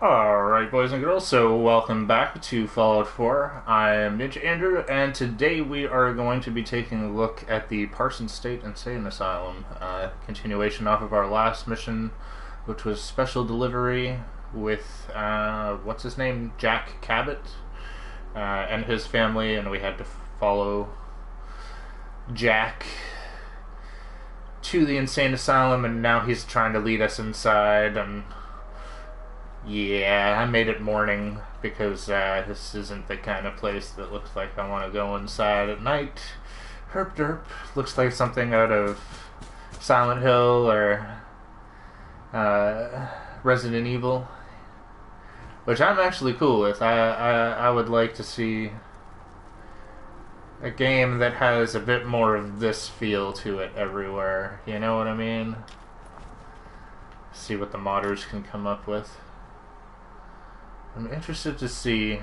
Alright, boys and girls, so welcome back to Fallout 4. I am Ninja Andrew, and today we are going to be taking a look at the Parsons State Insane Asylum. Continuation off of our last mission, which was Special Delivery with, what's his name? Jack Cabot, and his family, and we had to follow Jack to the Insane Asylum, and now he's trying to lead us inside, and yeah, I made it morning because this isn't the kind of place that looks like I want to go inside at night. Herp derp. Looks like something out of Silent Hill or Resident Evil, which I'm actually cool with. I would like to see a game that has a bit more of this feel to it everywhere. You know what I mean? See what the modders can come up with. I'm interested to see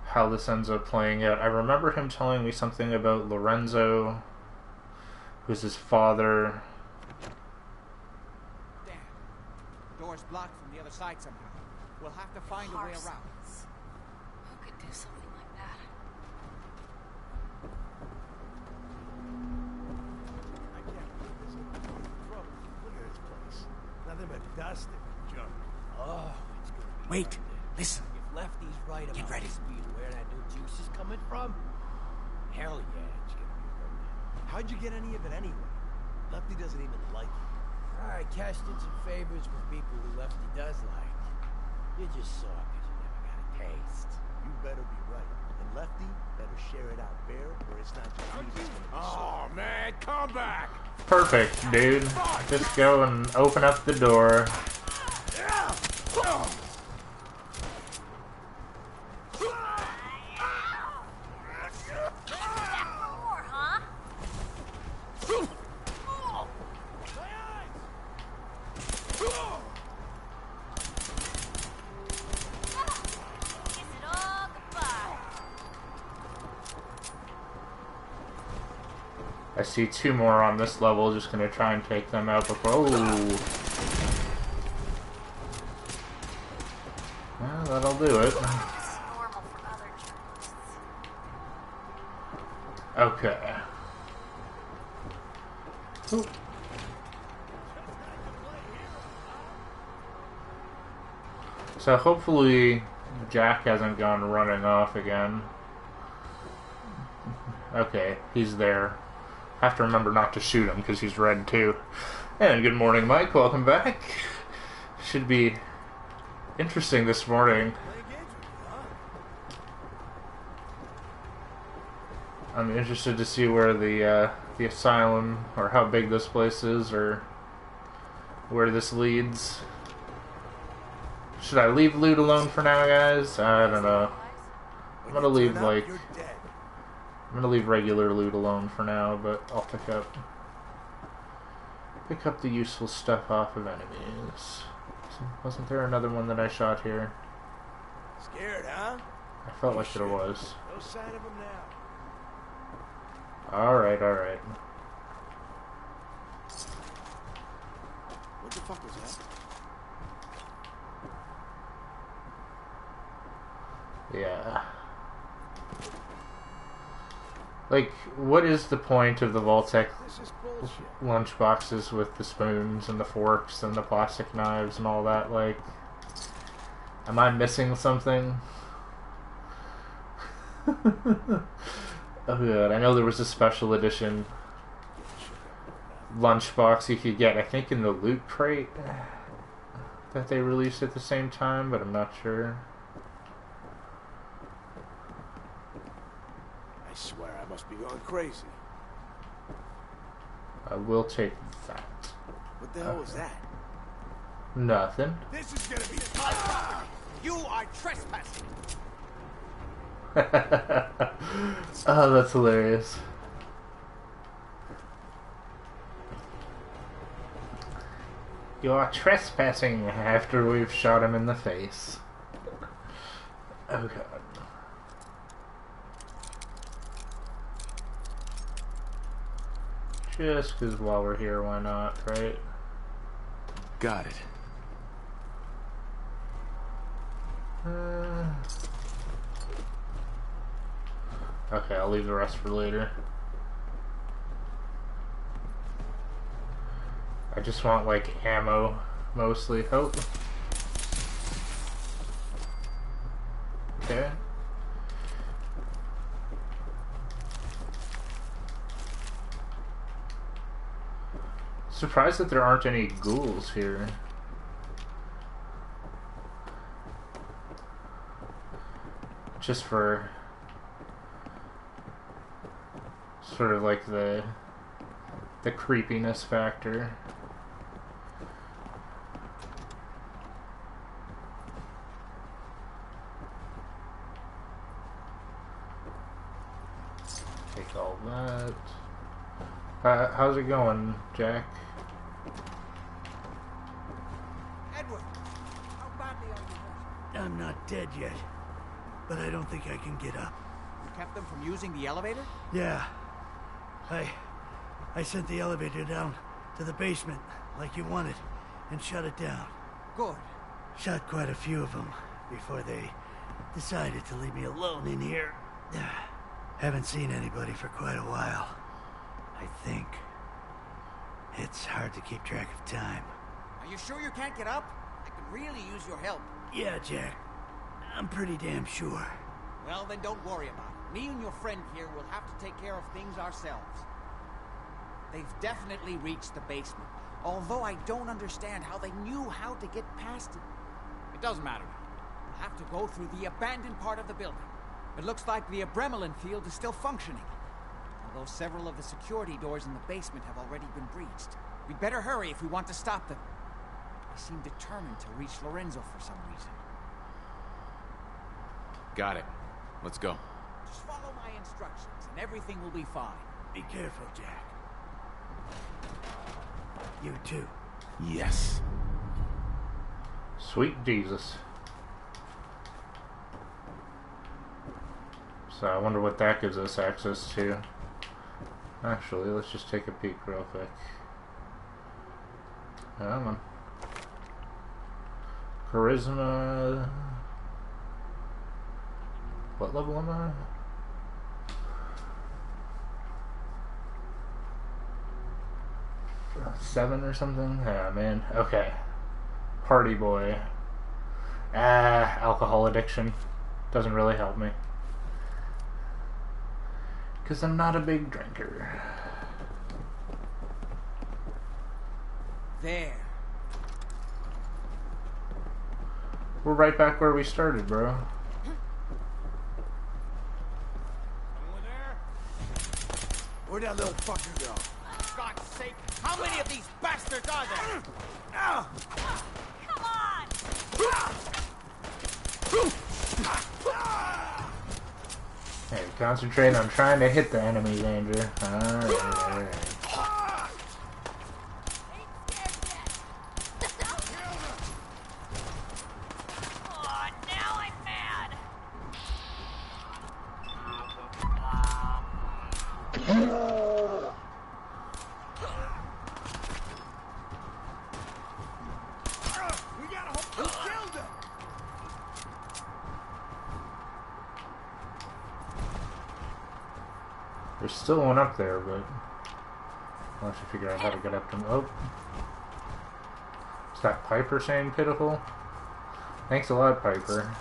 how this ends up playing out. I remember him telling me something about Lorenzo, who's his father. Damn. Door's blocked from the other side somehow. We'll have to find a way around. Who could do something like that? Nothing but dust and junk. Oh, it's gonna be Wait, listen. If Lefty's right about ready. Speed, where that new juice is coming from, hell yeah, it's gonna be worth How'd you get any of it anyway? Lefty doesn't even like it. I cashed in some favors with people who Lefty does like. You just saw because you never got a taste. You better be right. And Lefty better share it out fair, or it's not just me that's gonna be Oh man, come back! Perfect, dude. Just go and open up the door. I see two more on this level, just gonna try and take them out before. Oh! Well, that'll do it. Okay. Ooh. So hopefully Jack hasn't gone running off again. Okay, he's there. Have to remember not to shoot him because he's red too. And good morning, Mike. Welcome back. Should be interesting this morning. I'm interested to see where the asylum, or how big this place is, or where this leads. Should I leave loot alone for now, guys? I don't know. I'm gonna leave regular loot alone for now, but I'll pick up the useful stuff off of enemies. Wasn't there another one that I shot here? Scared, huh? I felt like there was. No sign of him now. Alright, alright. What the fuck was that? Yeah. Like, what is the point of the Vault-Tec lunch boxes with the spoons and the forks and the plastic knives and all that? Like, am I missing something? Oh good, I know there was a special edition lunchbox you could get, I think in the Loot Crate, that they released at the same time, but I'm not sure. I swear I must be going crazy. I will take that. What the hell was that? Nothing. This is gonna be my property. You are trespassing! Oh, that's hilarious. You are trespassing after we've shot him in the face. Oh god. Just because while we're here, why not, right? Got it. Okay, I'll leave the rest for later. I just want, like, ammo, mostly. Oh. Okay. Surprised that there aren't any ghouls here. Just for sort of like the creepiness factor. Take all that. How's it going, Jack? Edward, how badly are you hurt? I'm not dead yet, but I don't think I can get up. You kept them from using the elevator? Yeah. I sent the elevator down to the basement like you wanted and shut it down. Good. Shot quite a few of them before they decided to leave me alone in here. Haven't seen anybody for quite a while. I think. It's hard to keep track of time. Are you sure you can't get up? I could really use your help. Yeah, Jack. I'm pretty damn sure. Well, then don't worry about it. Me and your friend here will have to take care of things ourselves. They've definitely reached the basement, although I don't understand how they knew how to get past it. It doesn't matter. We'll have to go through the abandoned part of the building. It looks like the Adrenaline field is still functioning, although several of the security doors in the basement have already been breached. We'd better hurry if we want to stop them. They seem determined to reach Lorenzo for some reason. Got it. Let's go. Just follow my instructions and everything will be fine. Be careful, Jack. You too. Yes. Sweet Jesus. So I wonder what that gives us access to. Actually, let's just take a peek real quick. Come on. Charisma. What level am I? Seven or something? Yeah, man. Okay. Party boy. Alcohol addiction. Doesn't really help me. Because I'm not a big drinker. There. We're right back where we started, bro. Anyone there? Where'd that little fucker go? For God's sake, how many of these bastards are there? Ow! Come on! Hey, concentrate on trying to hit the enemies, Andrew. Alright. Oh, now I'm mad. We gotta hope who killed him! There's still one up there, but I'll have to figure out how to get up to him. Oh. Is that Piper saying pitiful? Thanks a lot, Piper.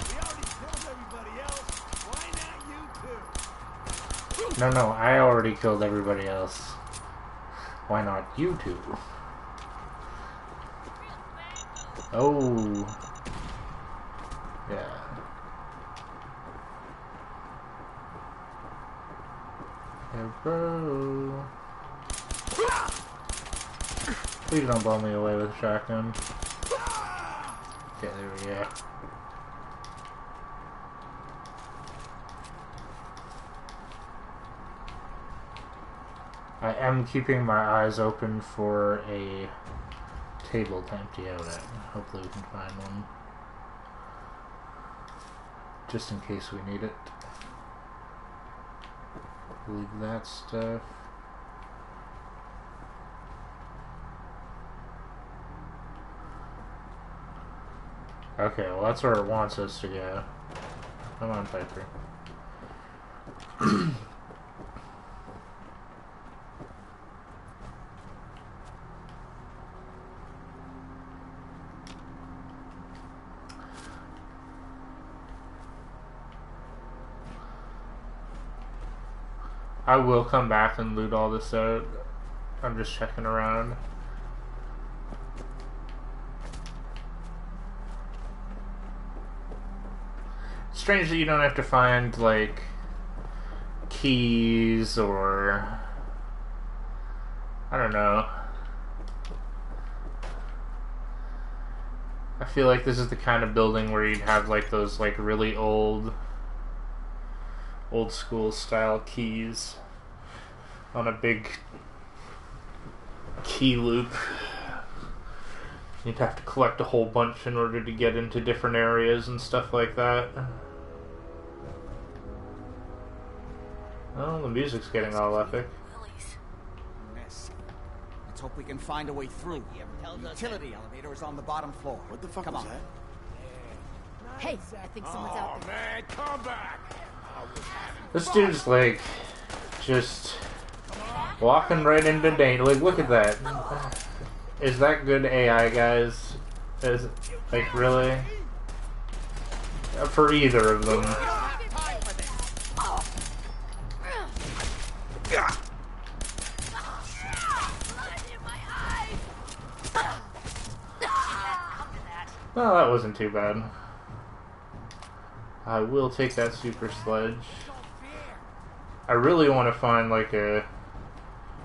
We already killed everybody else. Why not you two? No, I already killed everybody else. Why not you two? Oh. Yeah. Yeah, bro. Please don't blow me away with a shotgun. Okay, there we go. I am keeping my eyes open for a table to empty out at. Hopefully we can find one. Just in case we need it. Leave that stuff. Okay, well that's where it wants us to go. Come on, Piper. I will come back and loot all this out. I'm just checking around. It's strange that you don't have to find, like, keys or... I don't know. I feel like this is the kind of building where you'd have, like, those, like, really old school style keys on a big key loop. You'd have to collect a whole bunch in order to get into different areas and stuff like that. Oh, the music's getting all epic. Miss. Let's hope we can find a way through. The utility elevator is on the bottom floor. What the fuck Come was on. that? Hey, I think someone's out there. Man, come back! This dude's like just walking right into danger. Like, look at that. Is that good AI, guys? Is it, like, really? For either of them. Well, that wasn't too bad. I will take that super sledge. I really want to find like a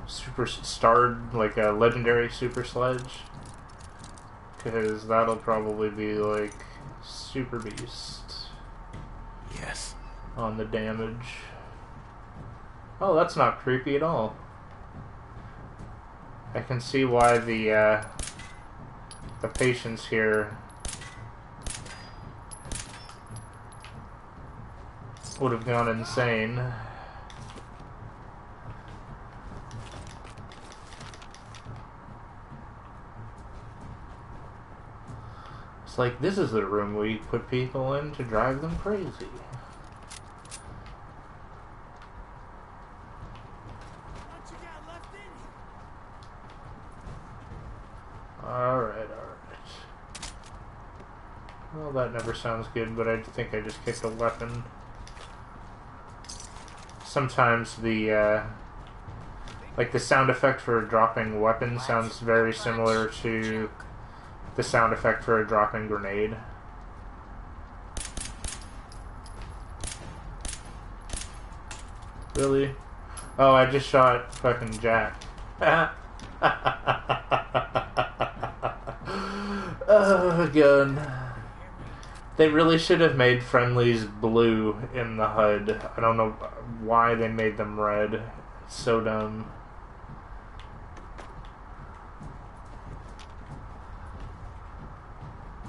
super starred, like a legendary super sledge, because that'll probably be like super beast. Yes. On the damage. Oh, that's not creepy at all. I can see why the patients here would have gone insane. It's like, this is the room we put people in to drive them crazy. Alright. Well, that never sounds good, but I think I just kicked a weapon. Sometimes the, like the sound effect for a dropping weapon sounds very similar to the sound effect for a dropping grenade. Really? Oh, I just shot fucking Jack. Oh, gun. They really should have made friendlies blue in the HUD. I don't know why they made them red. It's so dumb.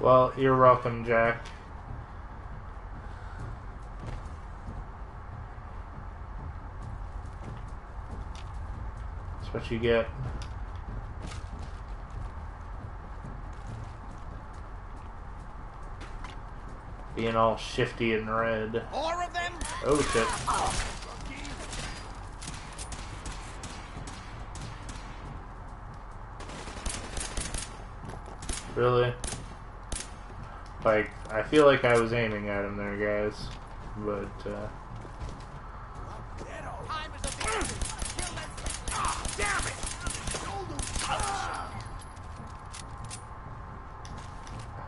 Well, you're welcome, Jack. That's what you get. Being all shifty and red. More of them? Oh shit. Really? Like, I feel like I was aiming at him there, guys. But, I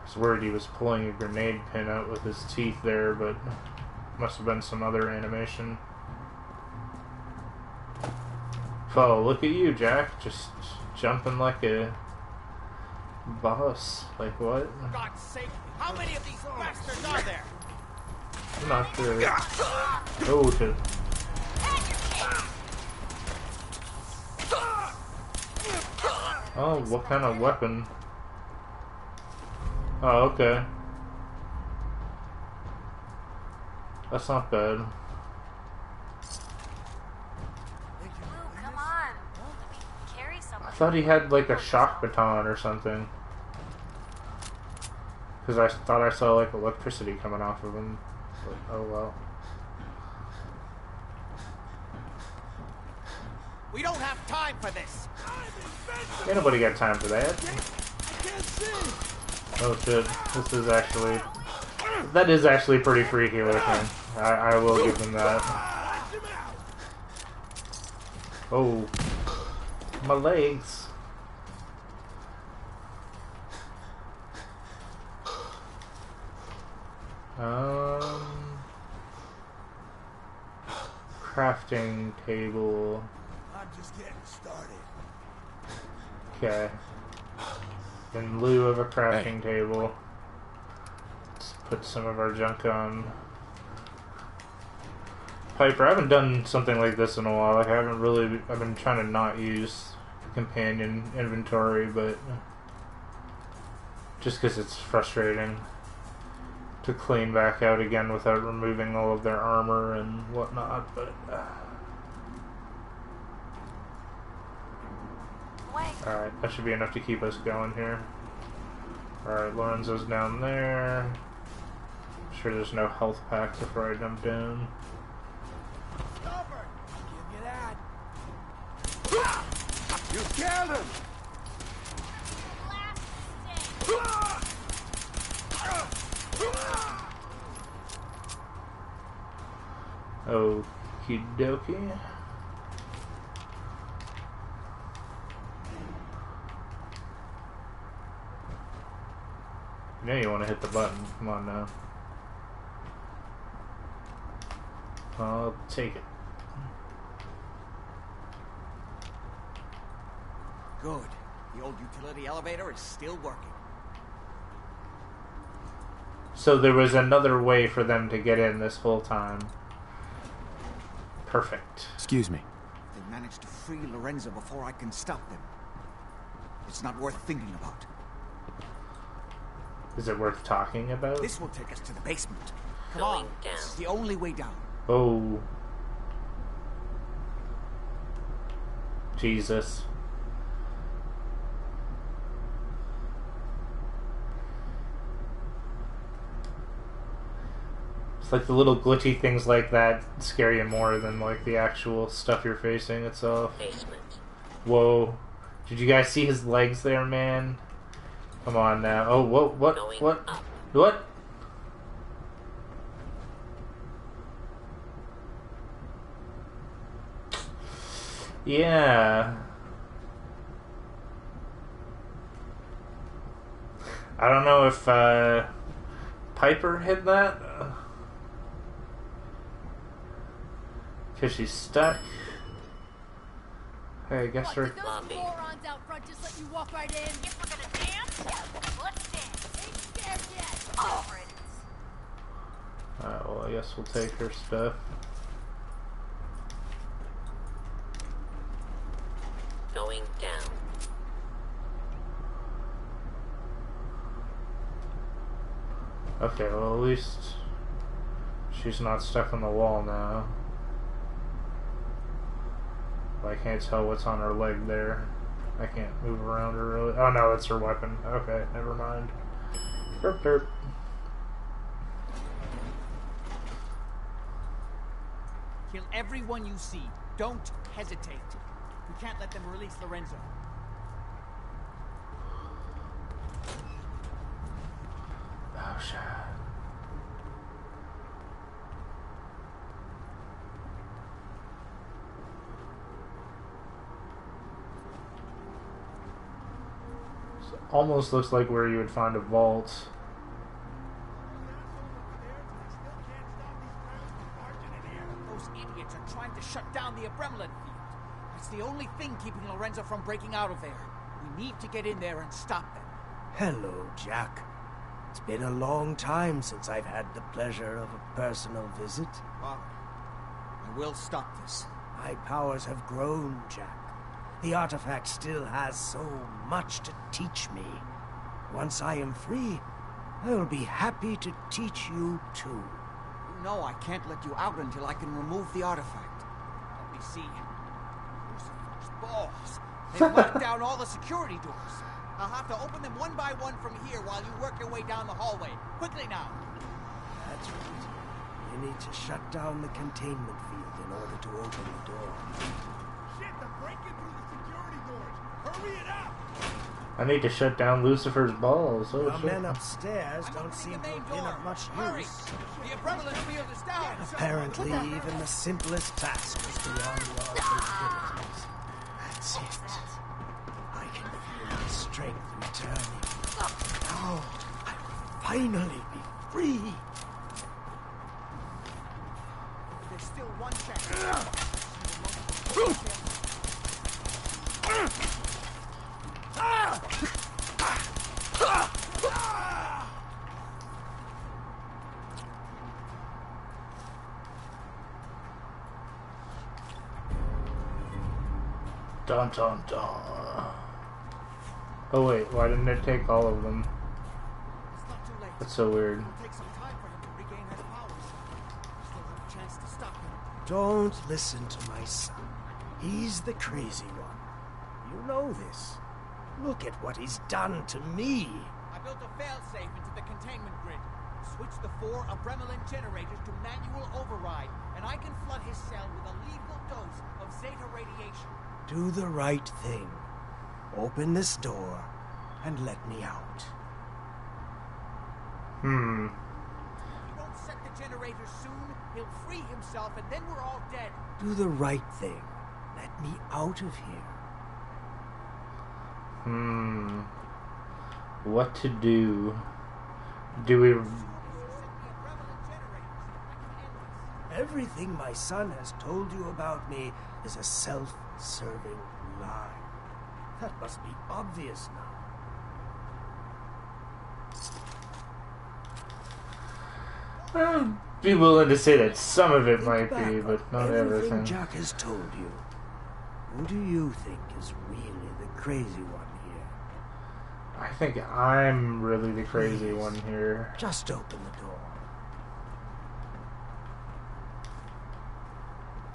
was worried he was pulling a grenade pin out with his teeth there, but must have been some other animation. Oh, look at you, Jack. Just jumping like a boss. Like what? For God's sake, how many of these bastards are there? I'm not sure. Oh shit. Oh, what kind of weapon? Oh, okay. That's not bad. thought he had like a shock baton or something. Because I thought I saw like electricity coming off of him. But, oh well. We don't have time for this. Ain't nobody got time for that. Oh shit. This is actually... That is actually pretty freaky looking. I will give them that. Oh. My legs. Crafting table. I'm just getting started. Okay. In lieu of a crafting table, let's put some of our junk on. Piper, I haven't done something like this in a while. Like, I've been trying to not use companion inventory, but just because it's frustrating to clean back out again without removing all of their armor and whatnot, but alright, that should be enough to keep us going here. Alright, Lorenzo's down there. I'm sure there's no health packs before I jump down. Give you that. You killed him. Okie dokie. Now you want to hit the button. Come on now. I'll take it. Good. The old utility elevator is still working. So there was another way for them to get in this whole time. Perfect. Excuse me. They managed to free Lorenzo before I can stop them. It's not worth thinking about. Is it worth talking about? This will take us to the basement. Come on. This is the only way down. Oh. Jesus. It's like the little glitchy things like that scare you more than like the actual stuff you're facing itself. Basement. Whoa. Did you guys see his legs there, man? Come on now. Oh, what? Going What? up. What? Yeah. I don't know if Piper hit that. Because she's stuck. Hey, I guess we're... Lobby. Morons out front just let you walk right in. If we're gonna dance, let's dance. Ain't scared yet. Over it. Alright, well, I guess we'll take her stuff. Going down. Okay, well, at least she's not stuck on the wall now. I can't tell what's on her leg there. I can't move around her really. Oh no, that's her weapon. Okay, never mind. Derp derp. Kill everyone you see. Don't hesitate. We can't let them release Lorenzo. Oh shit. Almost looks like where you would find a vault. Those idiots are trying to shut down the Abremlin field. It's the only thing keeping Lorenzo from breaking out of there. We need to get in there and stop them. Hello, Jack. It's been a long time since I've had the pleasure of a personal visit. Father, I will stop this. My powers have grown, Jack. The artifact still has so much to teach me. Once I am free, I will be happy to teach you too. You know I can't let you out until I can remove the artifact. Let me see. Lucifer's balls. They've locked down all the security doors. I'll have to open them one by one from here while you work your way down the hallway. Quickly now. That's right. You need to shut down the containment field in order to open the door. Shit, they're breaking through the security doors. Hurry it up! I need to shut down Lucifer's balls. Oh, Your shit. men upstairs I'm don't opening seem the to main have been door. of much Hurry! use. The prevalent field is down. Apparently, even the simplest task is beyond your capabilities. That's it. I can feel my strength returning. Now, I'll finally be free. There's still one chance. Dun dun dun. Oh wait, why didn't it take all of them? It's not too late. That's so weird. It'll take some time for him to regain his powers. Still have a chance to stop him. Don't listen to my son. He's the crazy one. You know this. Look at what he's done to me. I built a failsafe into the containment grid. Switch the 4 Abremelin generators to manual override, and I can flood his cell with a lethal dose of Zeta radiation. Do the right thing. Open this door and let me out. If he won't set the generators soon, he'll free himself, and then we're all dead. Do the right thing. Let me out of here. What to do? Do we... Set the Abremelin generators. I can end this. Everything my son has told you about me is a self-serving lie. That must be obvious now. I'd be willing to say that some of it Think might back be, on but not everything everything. Jack has told you. Who do you think is really the crazy one here? I think I'm really the crazy Please. one here. Just open the door.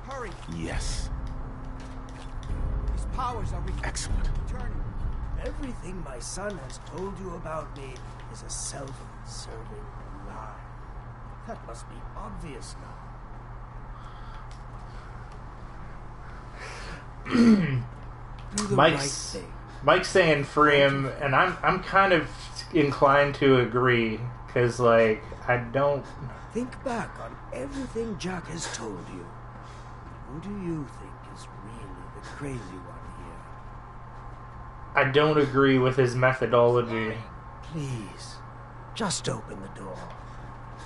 Hurry! Yes. His powers are Excellent. returning. Everything my son has told you about me is a self-serving lie. That must be obvious now. Do the right Mike's thing. Mike's saying free him, and I'm kind of inclined to agree, because like I don't. Think back on everything Jack has told you. Who do you think is really the crazy one here? I don't agree with his methodology Please, just open the door.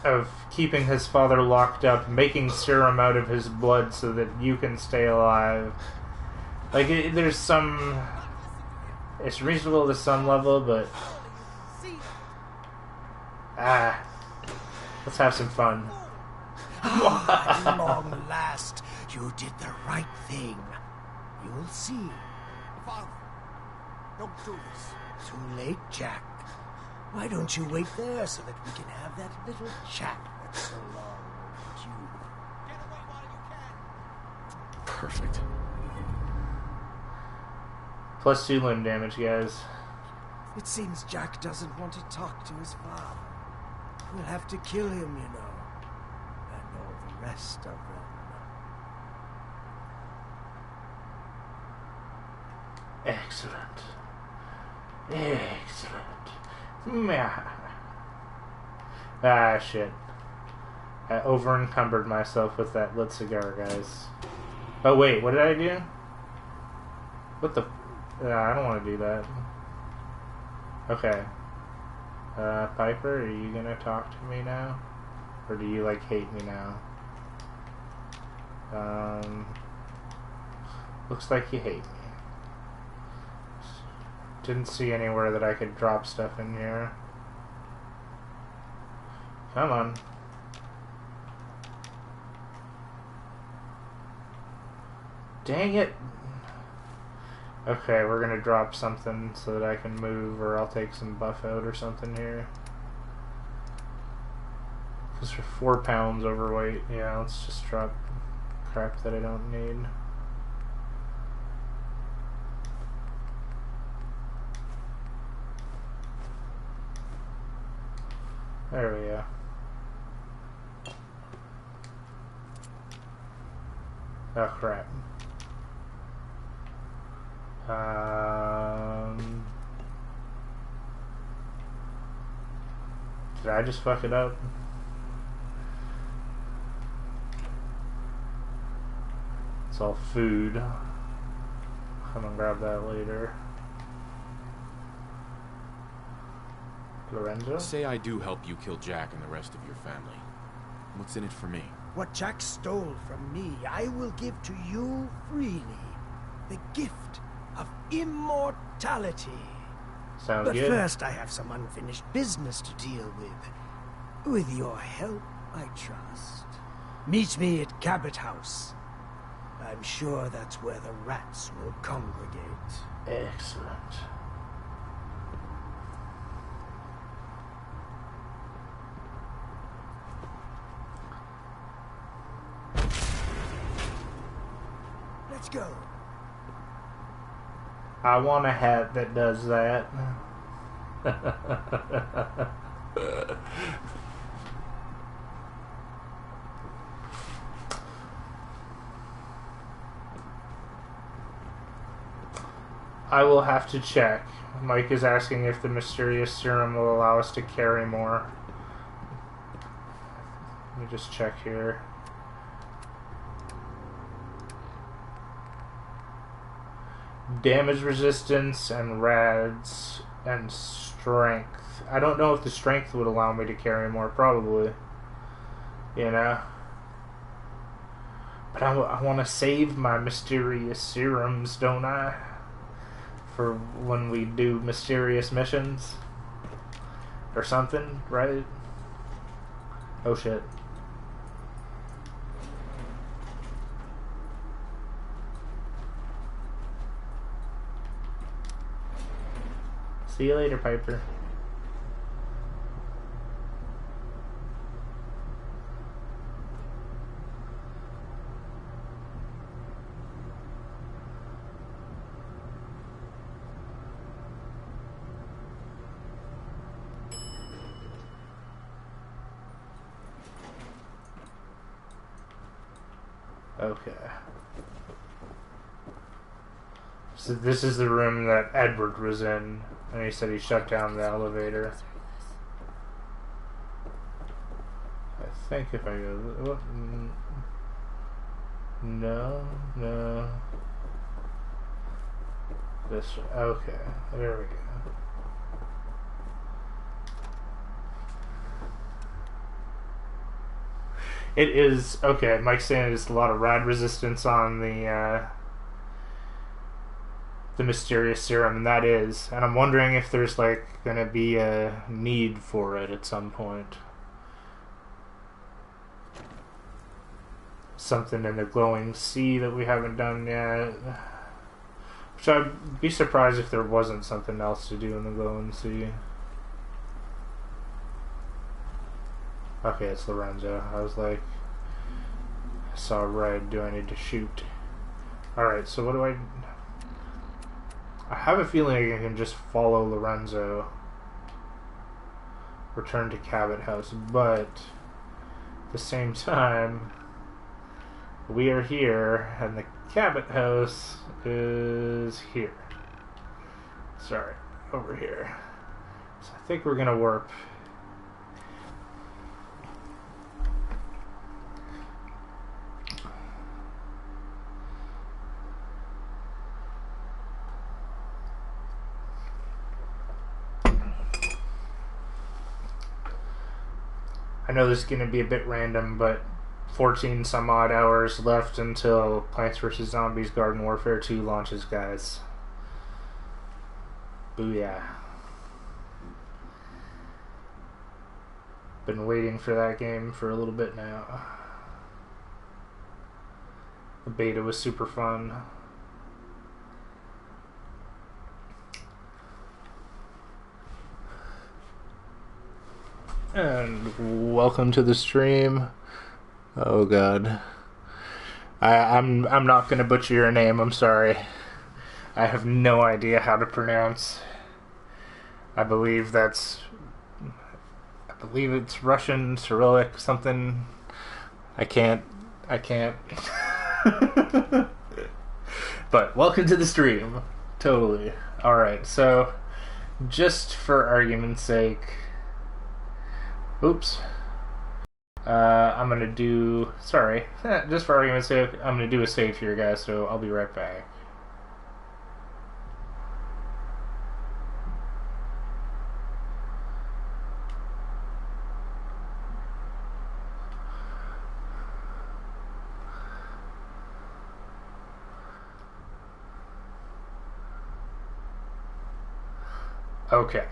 of keeping his father locked up, making serum out of his blood so that you can stay alive. Like, there's some... It's reasonable to some level, but... Let's have some fun. At long last, you did the right thing. You'll see. Father, don't do this. Too late, Jack. Why don't you wait there so that we can have that little chat that's so long overdue? Get away while you can. Perfect. Plus 2 limb damage, guys. It seems Jack doesn't want to talk to his father. We'll have to kill him, you know. And all the rest of them. Excellent. Excellent. Meh. Ah, shit. I over-encumbered myself with that lit cigar, guys. Oh, wait, what did I do? What the... I don't want to do that. Okay. Piper, are you gonna talk to me now? Or do you, like, hate me now? Looks like you hate me. Didn't see anywhere that I could drop stuff in here. Come on. Dang it! Okay, we're gonna drop something so that I can move, or I'll take some buff out or something here. Because we're 4 pounds overweight. Yeah, let's just drop crap that I don't need. There we go. Oh crap. Did I just fuck it up? It's all food. I'm gonna grab that later. Lorenzo? Say I do help you kill Jack and the rest of your family. What's in it for me? What Jack stole from me, I will give to you freely. The gift of immortality. Sounds But good. first, I have some unfinished business to deal with. With your help, I trust. Meet me at Cabot House. I'm sure that's where the rats will congregate. Excellent. Let's go. I want a hat that does that. I will have to check. Mike is asking if the mysterious serum will allow us to carry more. Let me just check here. Damage resistance and rads and strength. I don't know if the strength would allow me to carry more, probably. You know? But I want to save my mysterious serums, don't I? For when we do mysterious missions. Or something, right? Oh shit. See you later, Piper. Okay. So this is the room that Edward was in, and he said he shut down the elevator. I think if I go... What? No. This... Okay, there we go. It is... Okay, Mike's saying there's a lot of rad resistance on the mysterious serum, and that is. And I'm wondering if there's, like, gonna be a need for it at some point. Something in the glowing sea that we haven't done yet. Which I'd be surprised if there wasn't something else to do in the glowing sea. Okay, it's Lorenzo. I was like, I saw red. Do I need to shoot? Alright, so what do I have a feeling I can just follow Lorenzo. Return to Cabot House, but at the same time, we are here, and the Cabot House is here. Sorry, over here. So I think we're gonna warp. I know this is going to be a bit random, but 14 some odd hours left until Plants vs. Zombies Garden Warfare 2 launches, guys. Booyah. Been waiting for that game for a little bit now. The beta was super fun. And welcome to the stream. Oh god. I'm not gonna butcher your name, I'm sorry. I have no idea how to pronounce. I believe that's believe it's Russian, Cyrillic, something. I can't. But welcome to the stream. Totally. Alright, so just for argument's sake, oops. I'm gonna do, sorry, just for argument's sake, I'm gonna do a save here, guys, so I'll be right back. Okay.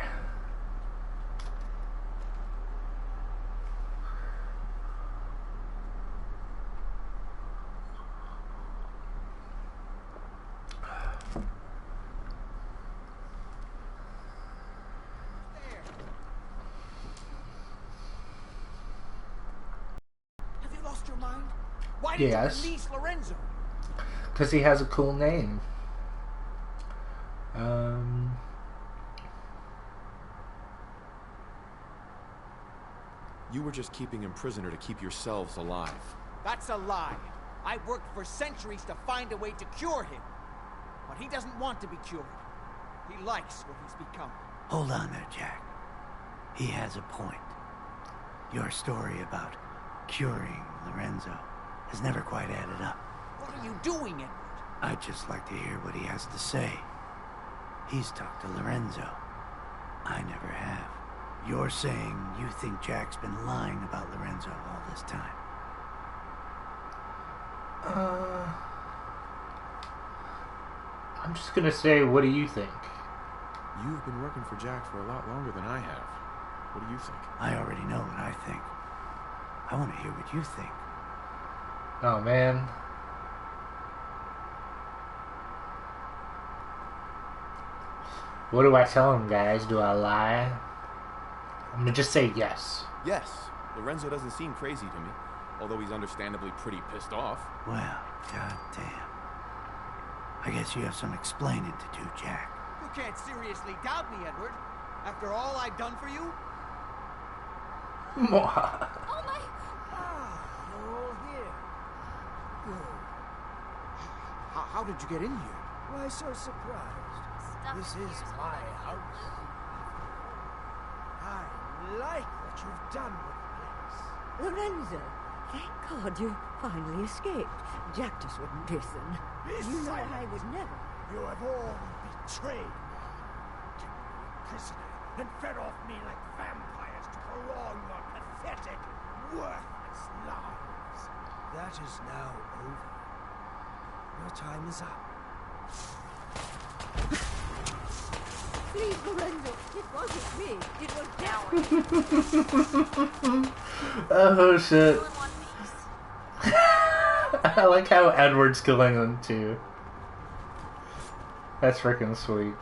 Have you lost your mind? Why did Yes. you release Lorenzo? Because he has a cool name. You were just keeping him prisoner to keep yourselves alive. That's a lie. I worked for centuries to find a way to cure him. But he doesn't want to be cured. He likes what he's become. Hold on there, Jack. He has a point. Your story about curing Lorenzo has never quite added up. What are you doing, Edward? I'd just like to hear what he has to say. He's talked to Lorenzo. I never have. You're saying you think Jack's been lying about Lorenzo all this time. I'm just gonna say, what do you think? You've been working for Jack for a lot longer than I have. What do you think? I already know what I think. I want to hear what you think. Oh, man. What do I tell him, guys? Do I lie? I'm gonna just say yes. Yes. Lorenzo doesn't seem crazy to me, although he's understandably pretty pissed off. Well, goddamn. I guess you have some explaining to do, Jack. You can't seriously doubt me, Edward. After all I've done for you? Oh my! You're all here. Good. How did you get in here? Why so surprised? Stuff This is years my ago. house. I like what you've done with the place. Lorenzo, thank God you finally escaped. Jack just wouldn't listen. Be You know silent. I would never. You have all betrayed me. Kept me a prisoner and fed off me like vampires to prolong your pathetic, worthless lives. That is now over. Your time is up. Please, Lorenzo, it wasn't me. It was Jack. Oh, shit. All in one piece. I like how Edward's killing them, too. That's freaking sweet.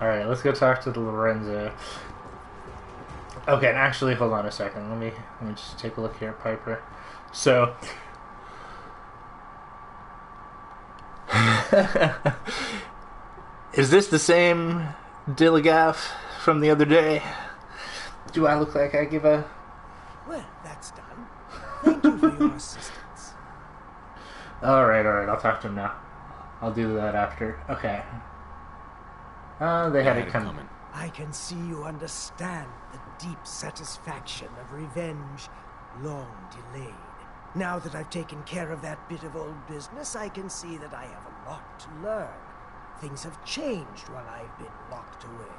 Alright, let's go talk to the Lorenzo. Okay, and actually, hold on a second. Let me just take a look here at Piper. So... Is this the same Dilligaff from the other day? Do I look like I give a... Well, that's done. Thank you for your assistance. Alright, I'll talk to him now. I'll do that after. Okay. They had it coming. I can see you understand the deep satisfaction of revenge, long delayed. Now that I've taken care of that bit of old business, I can see that I have a lot to learn. Things have changed while I've been locked away.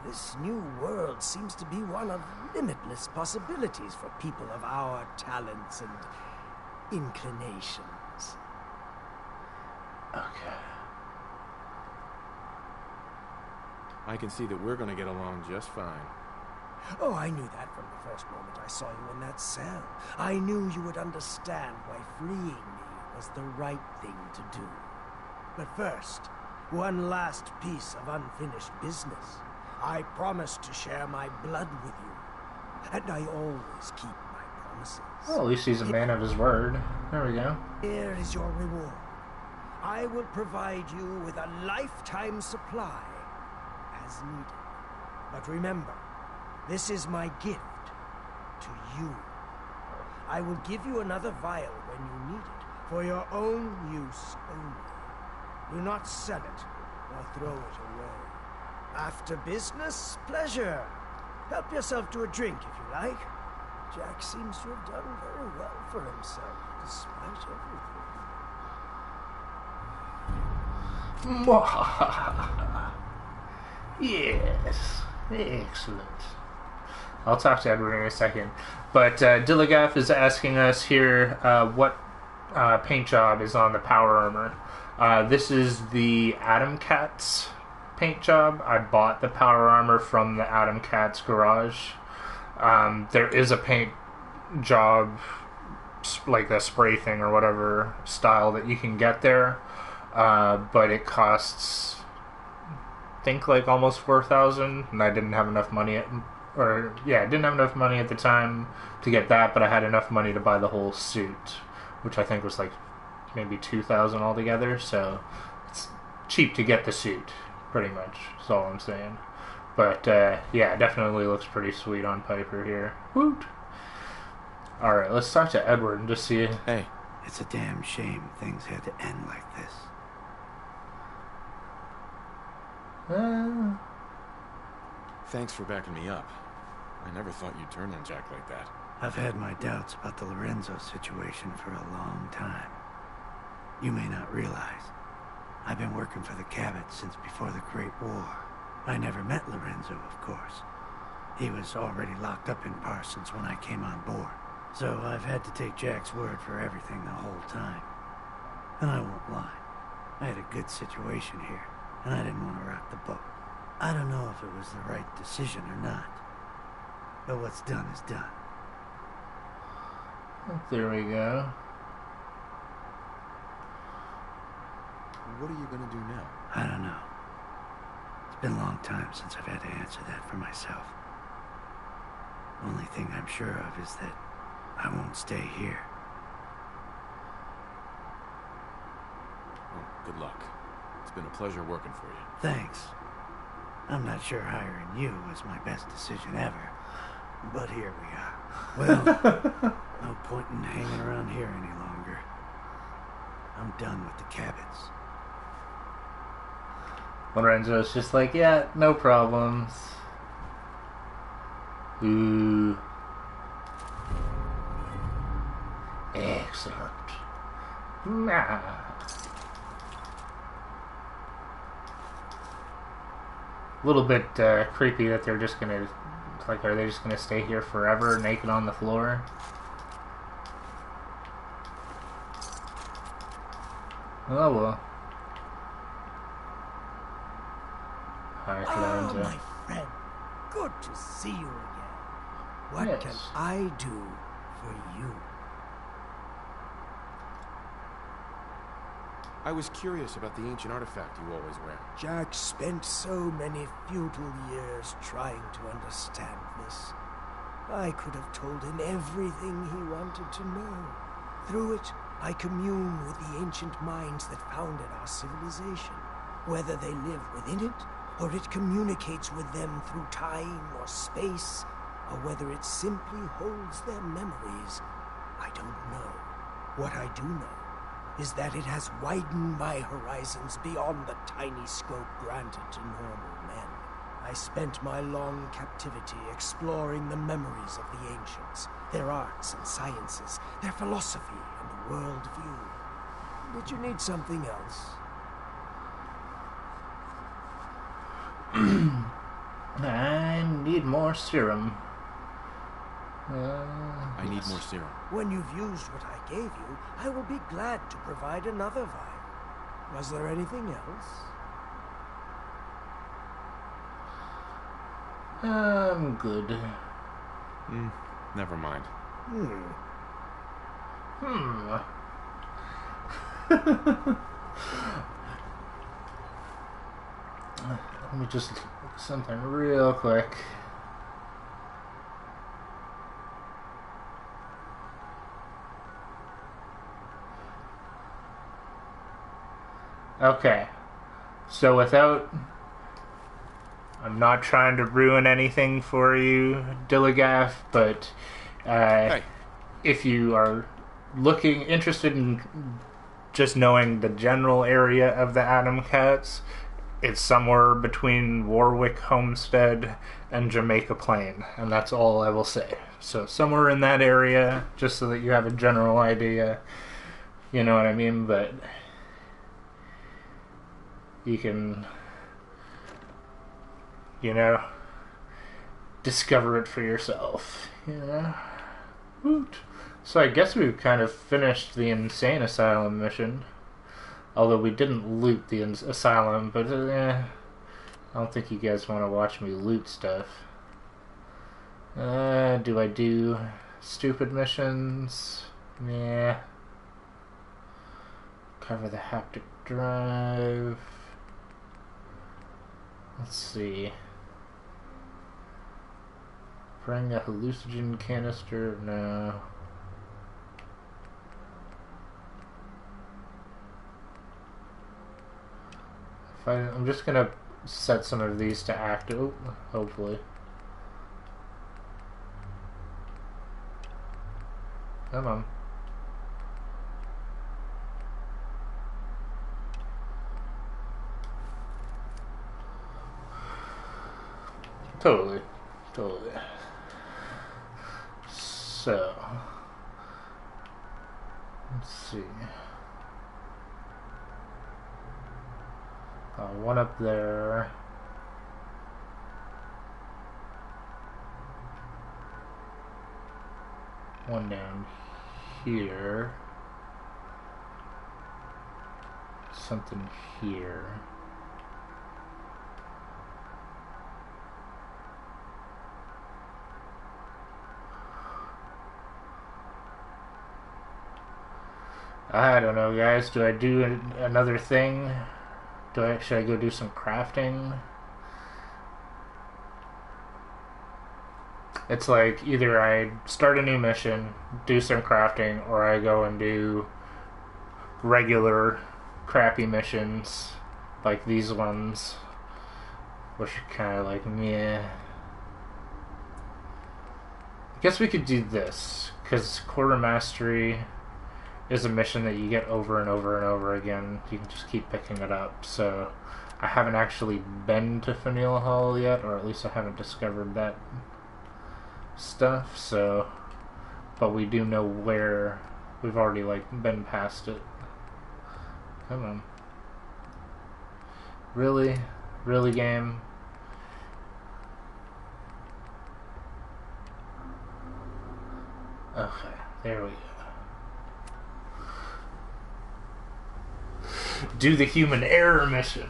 This new world seems to be one of limitless possibilities for people of our talents and inclinations. Okay. I can see that we're gonna get along just fine. Oh, I knew that from the first moment I saw you in that cell. I knew you would understand why freeing me was the right thing to do. But first, one last piece of unfinished business. I promised to share my blood with you, and I always keep my promises. Well, at least he's a man of his word. There we go. Here is your reward. I will provide you with a lifetime supply as needed. But remember, This is my gift to you. I will give you another vial when you need it, for your own use only. Do not sell it or throw it away. After business, pleasure. Help yourself to a drink if you like. Jack seems to have done very well for himself, despite everything. Yes, excellent. I'll talk to Edward in a second. But Dilligaff is asking us here what paint job is on the power armor. This is the Atom Cat's paint job. I bought the power armor from the Atom Cat's garage. There is a paint job, like a spray thing or whatever style that you can get there, but it costs, I think, like almost 4,000, and I didn't have enough money I didn't have enough money at the time to get that, but I had enough money to buy the whole suit, which I think was like maybe 2,000 altogether. So it's cheap to get the suit, pretty much. That's all I'm saying. But yeah, it definitely looks pretty sweet on Piper here. Woot! Alright, let's talk to Edward and just see. Hey. It's a damn shame things had to end like this. Thanks for backing me up. I never thought you'd turn on Jack like that. I've had my doubts about the Lorenzo situation for a long time. You may not realize, I've been working for the Cabot since before the Great War. I never met Lorenzo, of course. He was already locked up in Parsons when I came on board. So I've had to take Jack's word for everything the whole time. And I won't lie, I had a good situation here, and I didn't want to rock the boat. I don't know if it was the right decision or not, but what's done is done. There we go. What are you gonna do now? I don't know. It's been a long time since I've had to answer that for myself. Only thing I'm sure of is that I won't stay here. Well, good luck. It's been a pleasure working for you. Thanks. I'm not sure hiring you was my best decision ever, but here we are. Well, no point in hanging around here any longer. I'm done with the Cabots. Lorenzo's just like, yeah, no problems. Ooh. Excellent. Nah. A little bit creepy that they're just gonna, like, are they just gonna stay here forever, naked on the floor? Oh well. Hi, Lorenzo. My friend. Good to see you again. What Yes. can I do for you? I was curious about the ancient artifact you always wear. Jack spent so many futile years trying to understand this. I could have told him everything he wanted to know. Through it, I commune with the ancient minds that founded our civilization. Whether they live within it, or it communicates with them through time or space, or whether it simply holds their memories, I don't know. What I do know is that it has widened my horizons beyond the tiny scope granted to normal men. I spent my long captivity exploring the memories of the ancients, their arts and sciences, their philosophy and worldview. Did you need something else? I need more serum. I need more serum. When you've used what I gave you, I will be glad to provide another vial. Was there anything else? I'm good. Never mind. Let me just look at something real quick. Okay. So without I'm not trying to ruin anything for you, Dilligaff, but Hey. if you are interested in just knowing the general area of the Atom Cats, it's somewhere between Warwick Homestead and Jamaica Plain, and that's all I will say. So somewhere in that area, just so that you have a general idea, you know what I mean? But you can, you know, discover it for yourself, you know? Woot. So I guess we've kind of finished the Insane Asylum mission. Although we didn't loot the asylum, but I don't think you guys want to watch me loot stuff. Do I do stupid missions? Nah. Cover the haptic drive. Let's see. Bring a hallucinogen canister? No. I'm just gonna set some of these to active, hopefully. Come on. Totally. So, let's see. One up there. One down here. Something here. I don't know, guys. Do I do another thing? Should I go do some crafting? It's like either I start a new mission, do some crafting, or I go and do regular crappy missions like these ones, which are kind of like meh. I guess we could do this, because Quarter Mastery is a mission that you get over and over and over again. You can just keep picking it up. So I haven't actually been to Faneuil Hall yet, or at least I haven't discovered that stuff. So, but we do know where. We've already been past it. Come on. Really? Really, game? Okay, there we go. Do the human error mission.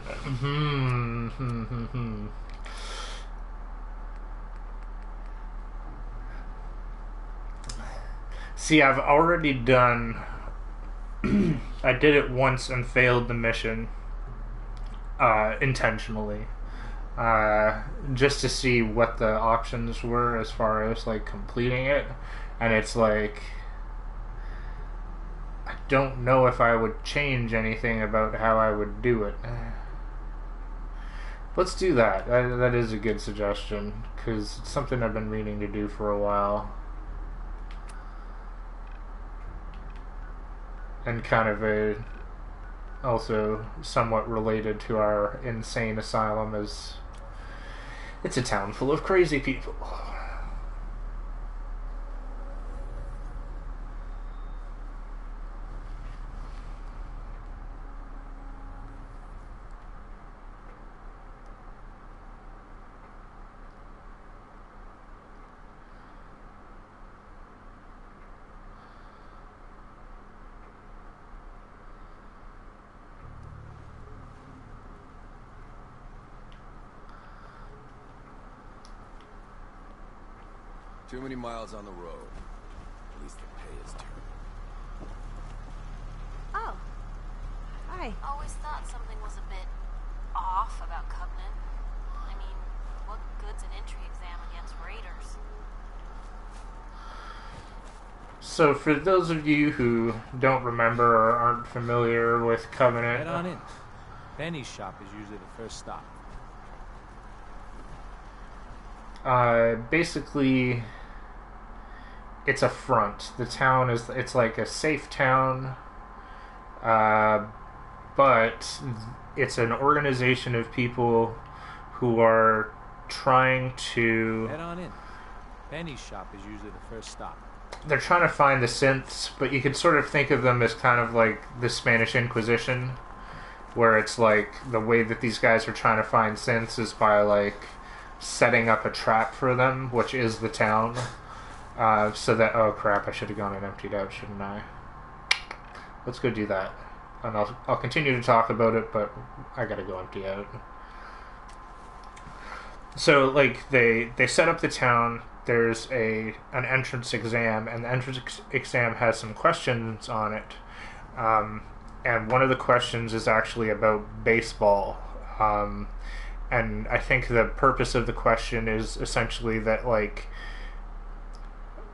See, I've already done... I did it once and failed the mission. Intentionally. Just to see what the options were as far as, completing it. And it's like... I don't know if I would change anything about how I would do it. Let's do that. That is a good suggestion, because it's something I've been meaning to do for a while. And kind of also somewhat related to our insane asylum, as it's a town full of crazy people. Too many miles on the road. At least the pay is terrible. Oh. Hi. Always thought something was a bit off about Covenant. I mean, what good's an entry exam against raiders? So for those of you who don't remember or aren't familiar with Covenant... Head on in. Benny's shop is usually the first stop. basically, it's a front. The town it's like a safe town, but it's an organization of people who are trying to... Head on in. Penny's shop is usually the first stop. They're trying to find the synths, but you could sort of think of them as kind of like the Spanish Inquisition, where it's like the way that these guys are trying to find synths is by like setting up a trap for them, which is the town, so that... Oh crap, I should have gone and emptied out, shouldn't I? Let's go do that. And I'll continue to talk about it, but I gotta go empty out. So, like, they set up the town. There's an entrance exam, and the entrance exam has some questions on it. And one of the questions is actually about baseball. And I think the purpose of the question is essentially that, like,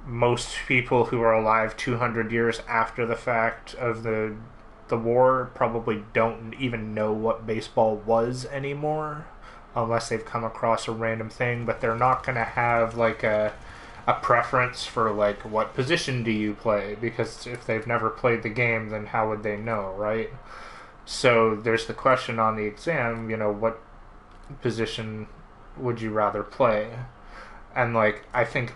most people who are alive 200 years after the fact of the war probably don't even know what baseball was anymore, unless they've come across a random thing, but they're not going to have like a preference for like what position do you play, because if they've never played the game, then how would they know, right? So there's the question on the exam, you know, what position would you rather play? And like, I think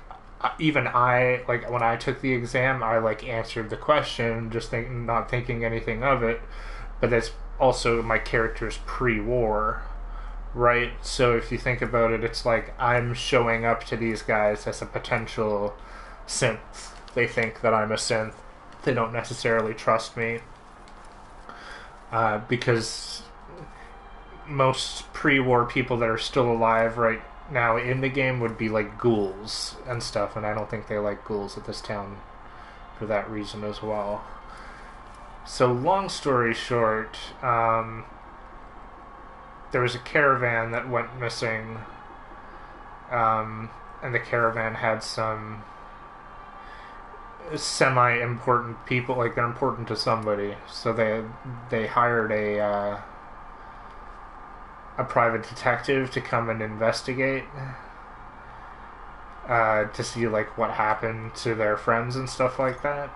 even I, like, when I took the exam, I like answered the question just not thinking anything of it, but that's also my character's pre-war, right? So if you think about it, it's like I'm showing up to these guys as a potential synth. They think that I'm a synth. They don't necessarily trust me, because most pre-war people that are still alive right now in the game would be like ghouls and stuff, and I don't think they like ghouls at this town for that reason as well. So long story short, there was a caravan that went missing, and the caravan had some semi-important people, like they're important to somebody, so they hired a private detective to come and investigate, to see like what happened to their friends and stuff like that.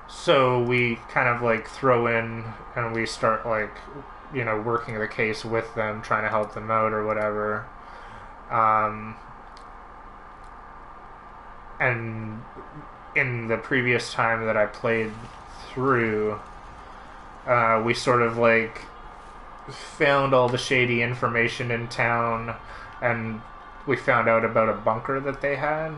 So we kind of like throw in and we start like, you know, working the case with them, trying to help them out or whatever. And in the previous time that I played through, we sort of like found all the shady information in town, and we found out about a bunker that they had,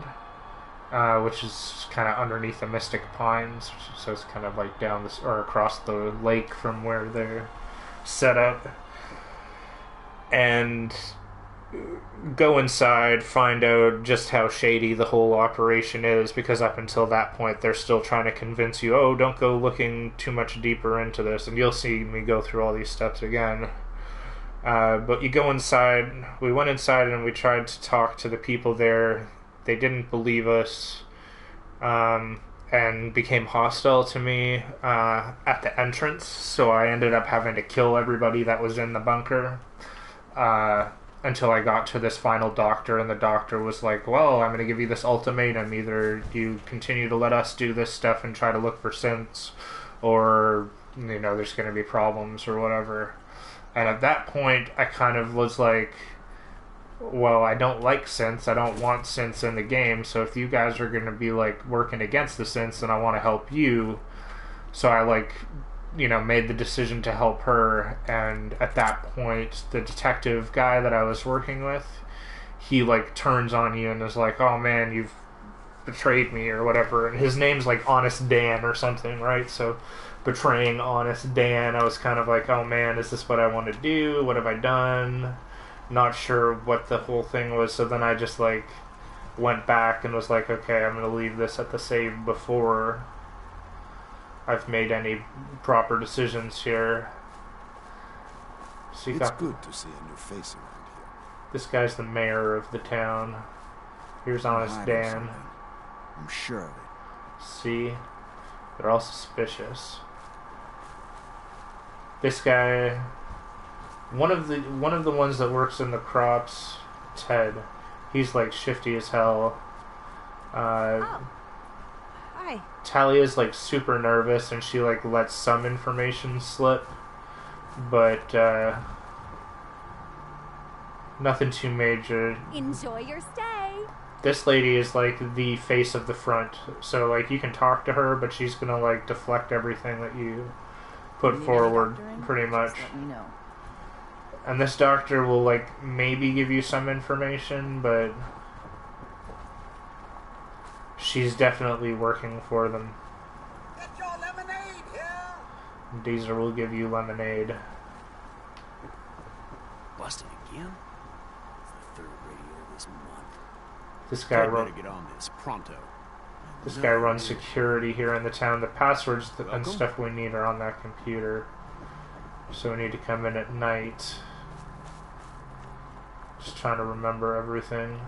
which is kind of underneath the Mystic Pines, so it's kind of like down this or across the lake from where they're set up. And go inside, find out just how shady the whole operation is, because up until that point they're still trying to convince you, oh, don't go looking too much deeper into this, and you'll see me go through all these steps again. But you go inside. We went inside and we tried to talk to the people there. They didn't believe us, and became hostile to me at the entrance, so I ended up having to kill everybody that was in the bunker, until I got to this final doctor, and the doctor was like, well, I'm going to give you this ultimatum. Either you continue to let us do this stuff and try to look for synths, or, you know, there's going to be problems or whatever. And at that point, I kind of was like, well, I don't like synths. I don't want synths in the game, so if you guys are going to be, like, working against the synths, then I want to help you. So I, like, you know, made the decision to help her, and at that point, the detective guy that I was working with, he, like, turns on you and is like, oh man, you've betrayed me, or whatever, and his name's, like, Honest Dan or something, right? So, betraying Honest Dan, I was kind of like, oh man, is this what I want to do? What have I done? Not sure what the whole thing was, so then I just, like, went back and was like, okay, I'm gonna leave this at the save before I've made any proper decisions here. So It's good to see a new face around here. This guy's the mayor of the town. Here's Honest Hiding Dan. something. I'm sure of it. See? They're all suspicious. This guy, one of the ones that works in the crops, Ted. He's like shifty as hell. Hi. Talia's like super nervous and she like lets some information slip, but nothing too major. Enjoy your stay. This lady is like the face of the front, so like you can talk to her, but she's gonna like deflect everything that you put forward, pretty much. Just let me know. And this doctor will like maybe give you some information, but she's definitely working for them. Get your lemonade here! Deezer will give you lemonade. Busted again? It's the third radio this month. This guy Better get on this pronto. This guy runs security here in the town. The passwords and stuff we need are on that computer. So we need to come in at night. Just trying to remember everything.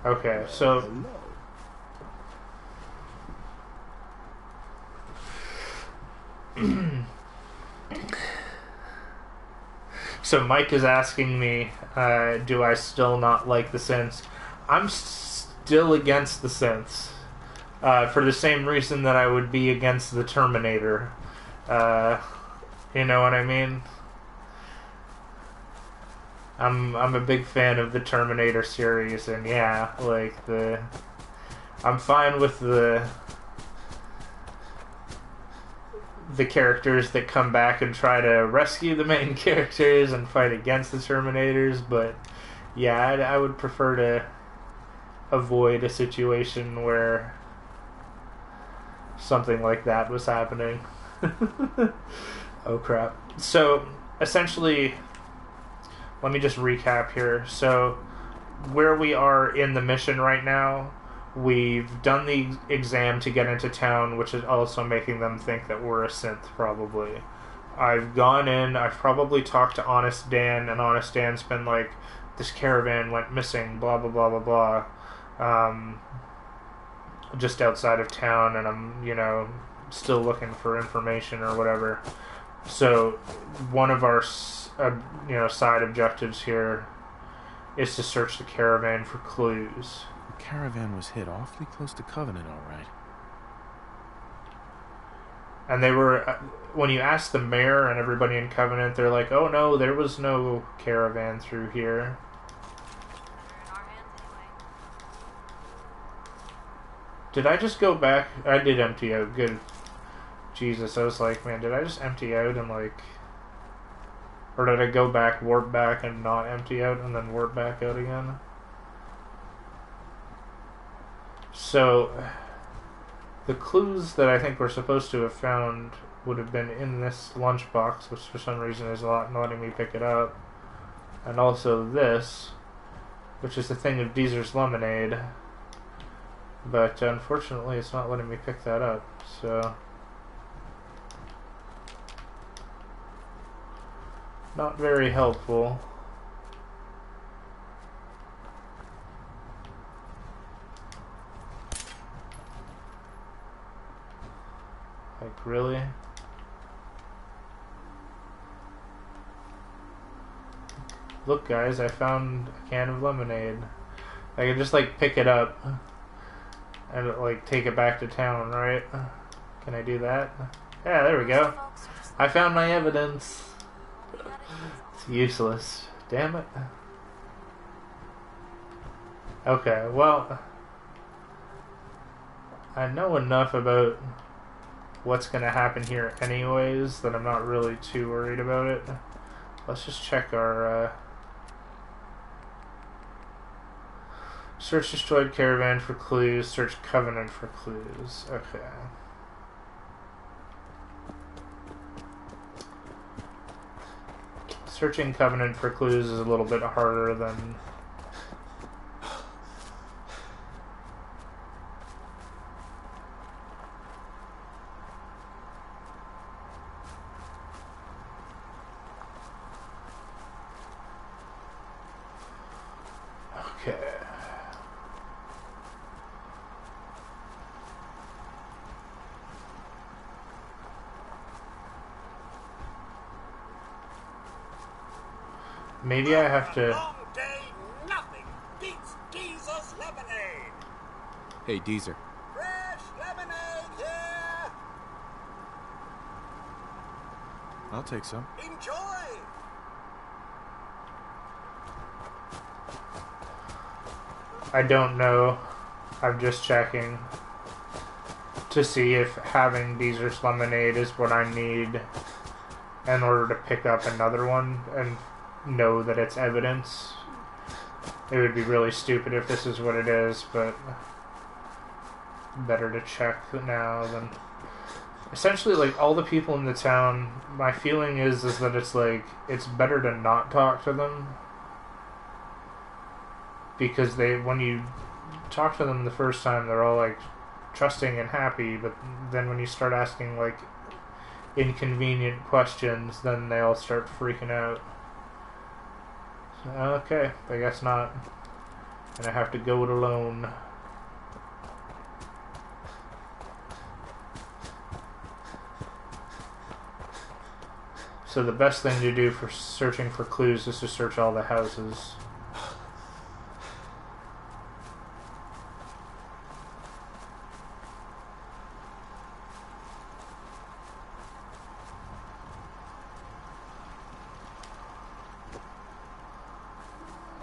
Okay, so... So Mike is asking me, do I still not like the synths? I'm still against the synths. For the same reason that I would be against the Terminator. You know what I mean? I'm a big fan of the Terminator series, and yeah, like I'm fine with the characters that come back and try to rescue the main characters and fight against the Terminators, but yeah, I would prefer to avoid a situation where something like that was happening. Oh crap. So, essentially, let me just recap here. So, where we are in the mission right now, we've done the exam to get into town, which is also making them think that we're a synth, probably. I've gone in, I've probably talked to Honest Dan, and Honest Dan's been like, this caravan went missing, blah blah blah blah blah, just outside of town, and I'm, you know, still looking for information or whatever. So, one of our, you know, side objectives here is to search the caravan for clues. The caravan was hit awfully close to Covenant, all right. And they were, when you ask the mayor and everybody in Covenant, they're like, oh no, there was no caravan through here. Did I just go back? I did empty out. Good. Jesus, I was like, man, did I just empty out and like... Or did I go back, warp back, and not empty out, and then warp back out again? So, the clues that I think we're supposed to have found would have been in this lunchbox, which for some reason is not letting me pick it up. And also this, which is the thing of Deezer's lemonade. But unfortunately, it's not letting me pick that up, so... Not very helpful. Like, really? Look, guys, I found a can of lemonade. I can just, like, pick it up and, like, take it back to town, right? Can I do that? Yeah, there we go. I found my evidence. It's useless. Damn it. Okay, well... I know enough about what's gonna happen here anyways that I'm not really too worried about it. Let's just check our... Search destroyed caravan for clues. Search Covenant for clues. Okay. Searching Covenant for clues is a little bit harder than... Okay. Maybe I have to... Long day Hey, Deezer. Fresh lemonade here! I'll take some. Enjoy! I don't know. I'm just checking to see if having Deezer's lemonade is what I need in order to pick up another one and know that it's evidence. It would be really stupid if this is what it is, but better to check now than... Essentially, like, all the people in the town, my feeling is that it's like, it's better to not talk to them. Because when you talk to them the first time, they're all, like, trusting and happy, but then when you start asking, like, inconvenient questions, then they all start freaking out. So, okay, I guess not. And I have to go it alone. So the best thing to do for searching for clues is to search all the houses.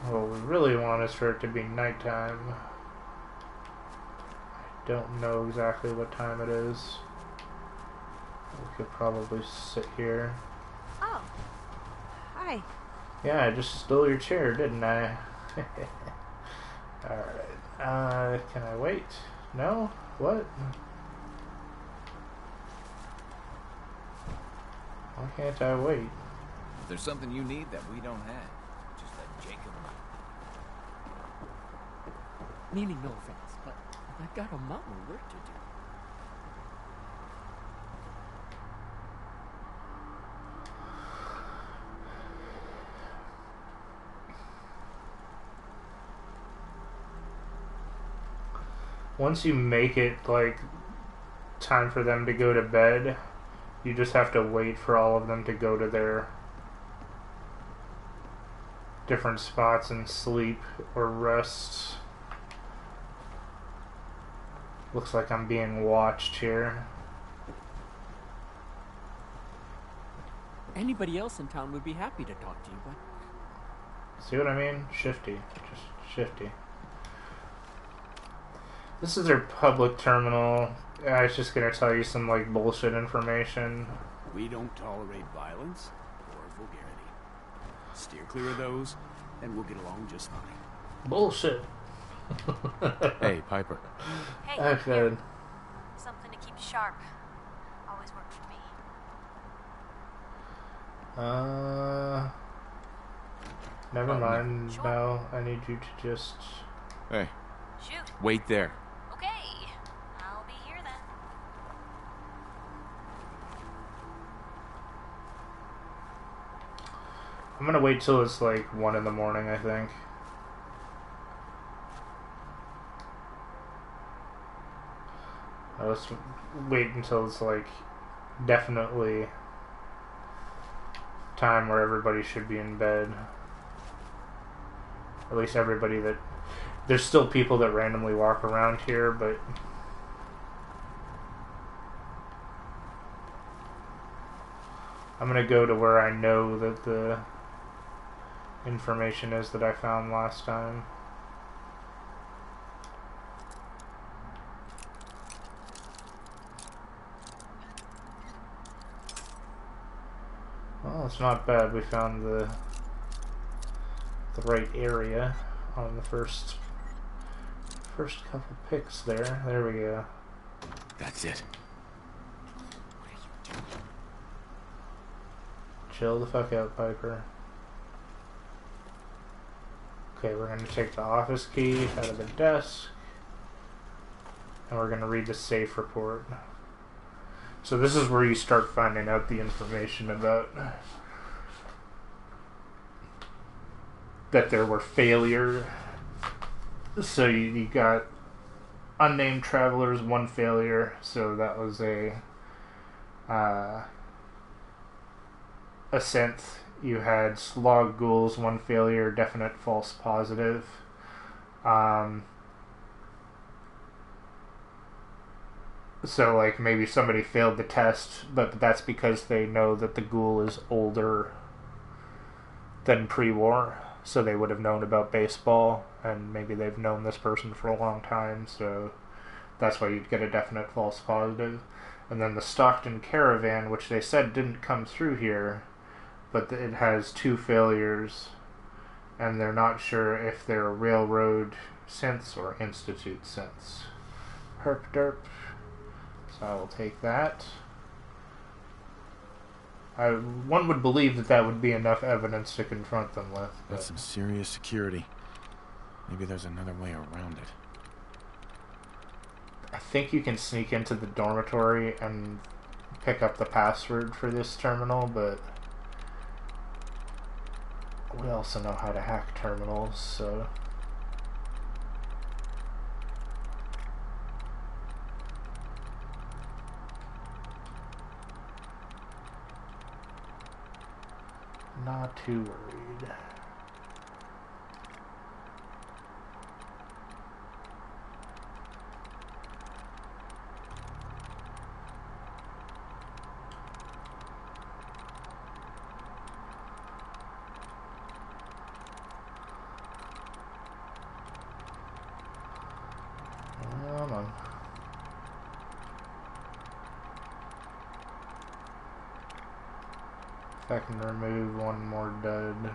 What we really want is for it to be nighttime. I don't know exactly what time it is. We could probably sit here. Oh. Hi. Yeah, I just stole your chair, didn't I? Alright. Can I wait? No? What? Why can't I wait? If there's something you need that we don't have, just let Jacob know. Meaning no offense, but I've got a mountain of work to do. Once you make it, like, time for them to go to bed, you just have to wait for all of them to go to their different spots and sleep or rest. Looks like I'm being watched here. Anybody else in town would be happy to talk to you, but... See what I mean? Shifty. Just shifty. This is their public terminal. I was just gonna tell you some, like, bullshit information. We don't tolerate violence or vulgarity. Steer clear of those, and we'll get along just fine. Bullshit. Hey, Piper. Hey, Okay. here. Something to keep sharp. Always worked for me. Never mind. Sure. No, I need you to just... Hey, Shoot. wait there. Okay. I'll be here then. I'm gonna wait till it's like 1 in the morning, I think. Let's wait until it's like definitely time where everybody should be in bed. At least everybody that... There's still people that randomly walk around here, but... I'm gonna go to where I know that the information is that I found last time. Well, it's not bad. We found the right area on the first couple picks there. There we go. That's it. Chill the fuck out, Piper. Okay, we're gonna take the office key out of the desk, and we're gonna read the safe report. So this is where you start finding out the information about that there were failure. So you got unnamed travelers, 1 failure. So that was a synth. You had slog ghouls, 1 failure, definite false positive. So, like, maybe somebody failed the test, but that's because they know that the ghoul is older than pre-war, so they would have known about baseball, and maybe they've known this person for a long time, so that's why you'd get a definite false positive. And then the Stockton Caravan, which they said didn't come through here, but it has 2 failures, and they're not sure if they're railroad synths or institute synths. Herp derp. So I will take that. One would believe that that would be enough evidence to confront them with. That's some serious security. Maybe there's another way around it. I think you can sneak into the dormitory and pick up the password for this terminal, but we also know how to hack terminals, so... Not too worried. Come on. If I can remove one more dud.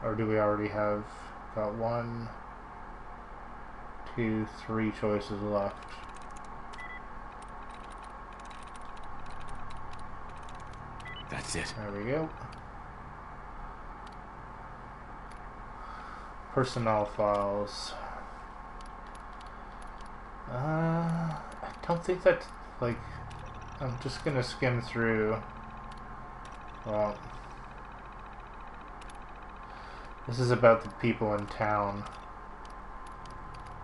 Or do we already have got 1, 2, 3 choices left? That's it. There we go. Personnel files. I don't think that, like, I'm just gonna skim through. Well, this is about the people in town.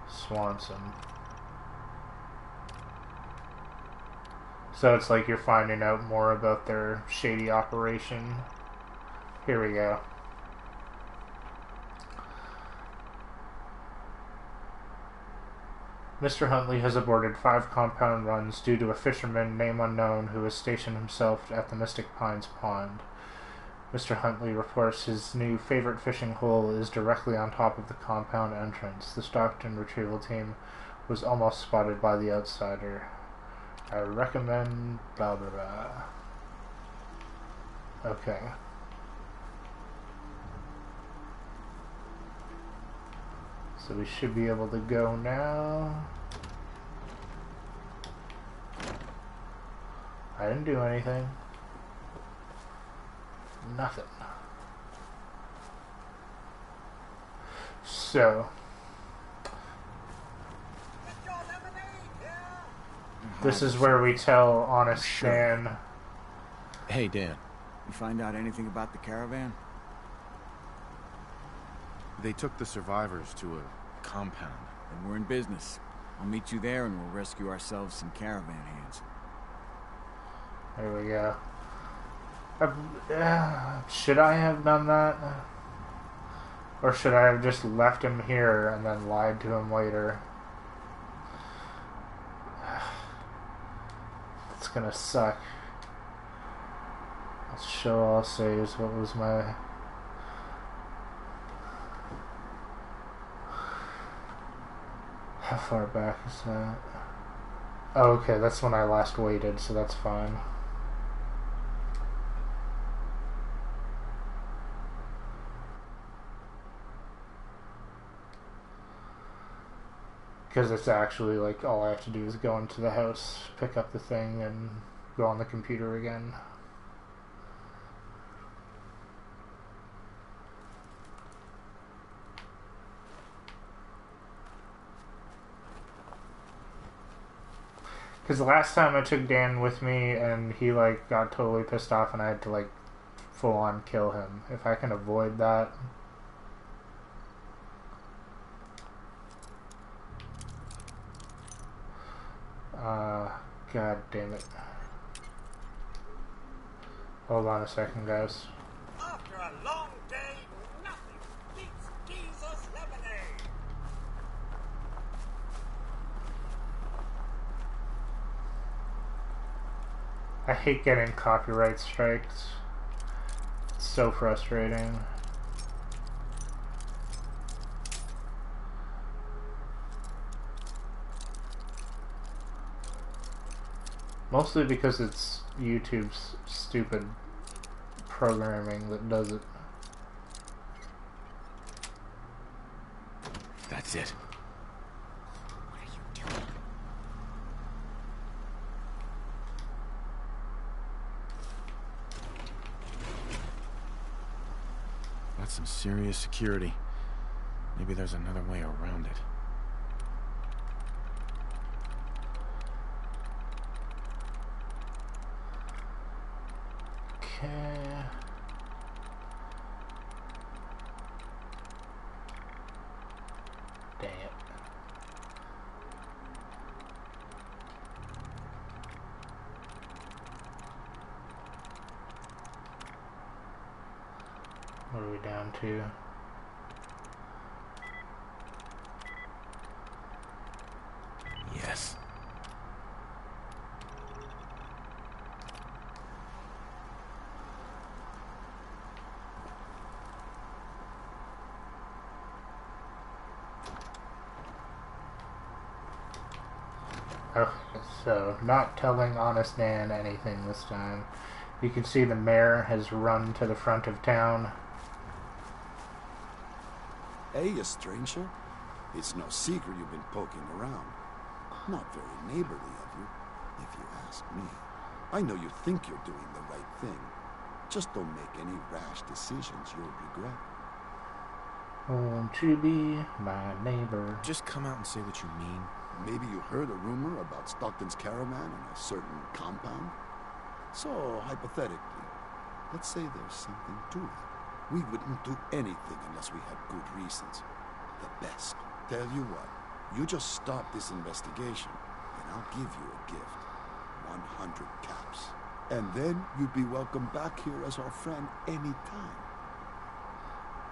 Swanson. So it's like you're finding out more about their shady operation. Here we go. Mr. Huntley has aborted 5 compound runs due to a fisherman, name unknown, who has stationed himself at the Mystic Pines Pond. Mr. Huntley reports his new favorite fishing hole is directly on top of the compound entrance. The Stockton retrieval team was almost spotted by the outsider. I recommend blah blah blah. Okay. So we should be able to go now. I didn't do anything. Nothing. So this is where we tell Honest Dan. Hey, Dan. You find out anything about the caravan? They took the survivors to a compound. Then we're in business. I'll meet you there and we'll rescue ourselves some caravan hands. There we go. Should I have done that? Or should I have just left him here and then lied to him later? It's gonna suck. I'll show all saves. What was my... How far back is that? Oh, okay, that's when I last waited, so that's fine. Because it's actually like all I have to do is go into the house, pick up the thing, and go on the computer again. Because the last time I took Dan with me and he like got totally pissed off and I had to like full on kill him. If I can avoid that. God damn it. Hold on a second, guys. After a long day, nothing beats Jesus lemonade. I hate getting copyright strikes. It's so frustrating. Mostly because it's YouTube's stupid programming that does it. That's it. What are you doing? That's some serious security. Maybe there's another way around it. Okay. Dang it. What are we down to? Yes. Okay, so not telling Honest Dan anything this time. You can see the mayor has run to the front of town. Hey, you stranger. It's no secret you've been poking around. Not very neighborly of you, if you ask me. I know you think you're doing the right thing. Just don't make any rash decisions you'll regret. Won't you be my neighbor? Just come out and say what you mean. Maybe you heard a rumor about Stockton's caravan in a certain compound? So, hypothetically, let's say there's something to it. We wouldn't do anything unless we had good reasons. The best. Tell you what, you just stop this investigation, and I'll give you a gift. 100 caps. And then you'd be welcome back here as our friend anytime.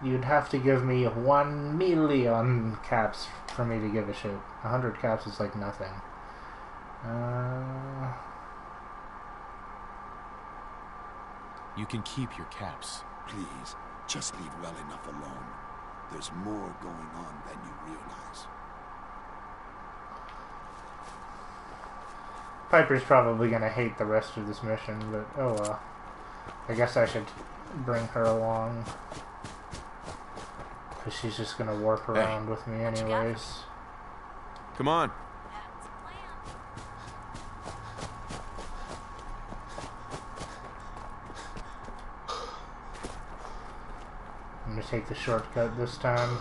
You'd have to give me 1 million caps for me to give a shit. 100 caps is like nothing. You can keep your caps. Please, just leave well enough alone. There's more going on than you realize. Piper's probably gonna hate the rest of this mission, but oh well. I guess I should bring her along. Because she's just gonna warp around with me anyways. Come on. I'm gonna take the shortcut this time.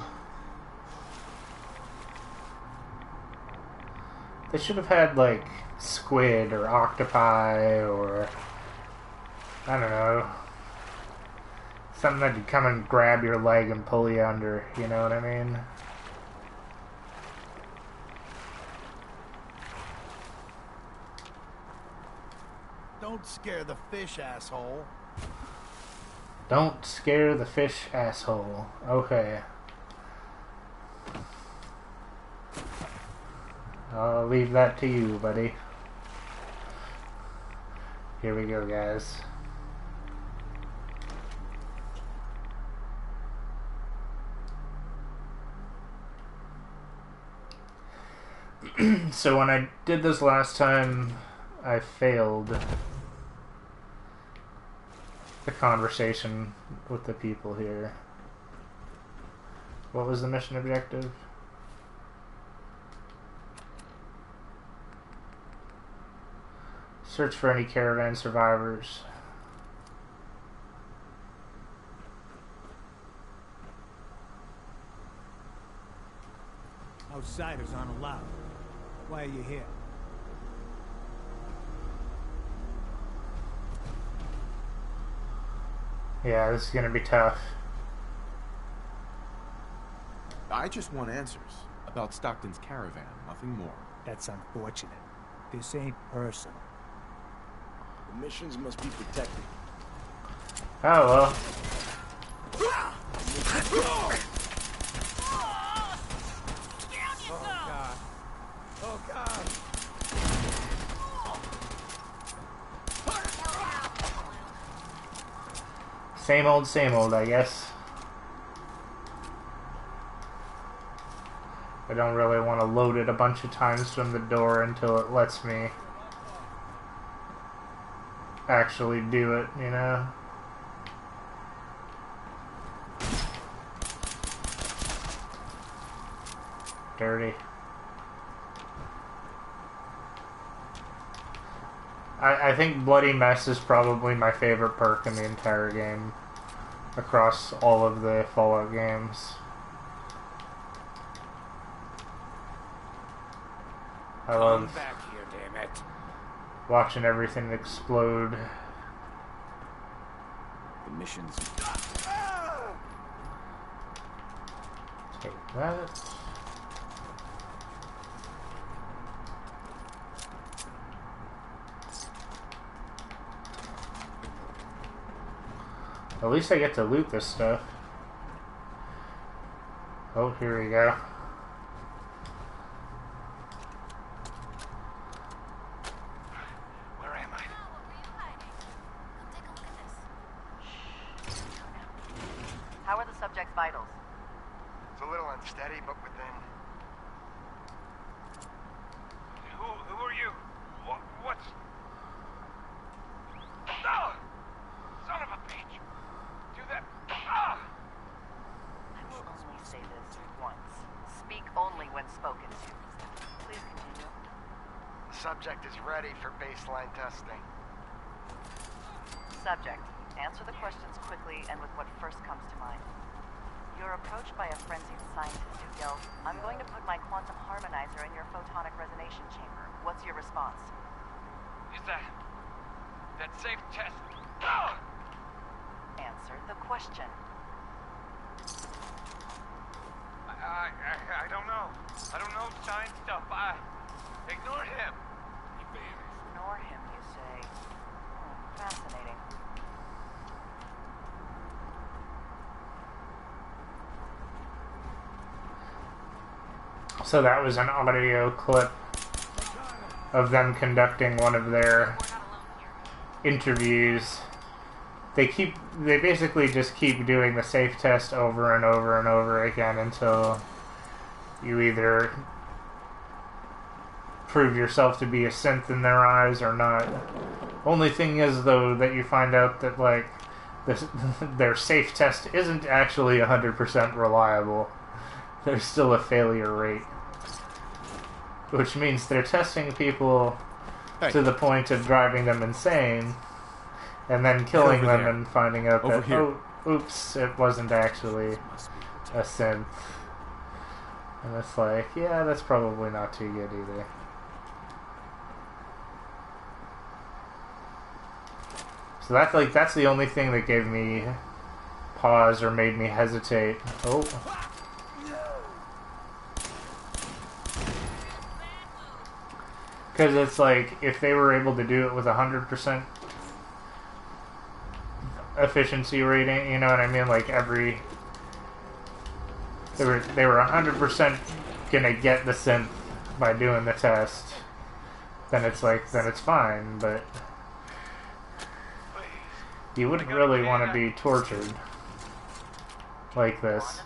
They should have had like squid or octopi or I don't know. Something that could come and grab your leg and pull you under, you know what I mean? Don't scare the fish, asshole. Don't scare the fish, asshole. Okay. I'll leave that to you, buddy. Here we go, guys. So when I did this last time, I failed the conversation with the people here. What was the mission objective? Search for any caravan survivors. Outsiders aren't allowed. Why are you here? Yeah, this is gonna be tough. I just want answers about Stockton's caravan, nothing more. That's unfortunate. This ain't personal. The missions must be protected. Oh well. Oh God. Oh God. Same old, I guess. I don't really want to load it a bunch of times from the door until it lets me actually do it, you know? Dirty. I think Bloody Mess is probably my favorite perk in the entire game across all of the Fallout games. I love back here, damn it. watching everything explode. The mission's... Take that. At least I get to loot this stuff. Oh, here we go. Where am I? How are the subject's vitals? It's a little unsteady, but within. Who are you? What's... Ah! Son of a bitch! Do that... Ah! I will only say this once. Speak only when spoken to. Please continue. The subject is ready for baseline testing. Subject, answer the questions quickly and with what first comes to mind. You're approached by a frenzied scientist who yells, "I'm going to put my quantum harmonizer in your photonic resonation chamber." What's your response? Is that safe test? Ah! Answer the question. I don't know. I don't know science stuff. Ignore him. Ignore him, you say. Fascinating. So that was an audio clip of them conducting one of their interviews. They basically just keep doing the safe test over and over and over again until you either prove yourself to be a synth in their eyes or not. Only thing is, though, that you find out that, like, their safe test isn't actually 100% reliable. There's still a failure rate. Which means they're testing people to the point of driving them insane, and then killing them and finding out that, oh, oops, it wasn't actually a synth. And it's like, yeah, that's probably not too good either. So that's the only thing that gave me pause or made me hesitate. Oh. Because it's like, if they were able to do it with 100% efficiency rating, you know what I mean? Like they were 100% gonna get the synth by doing the test, then it's fine, but you wouldn't really want to be tortured like this.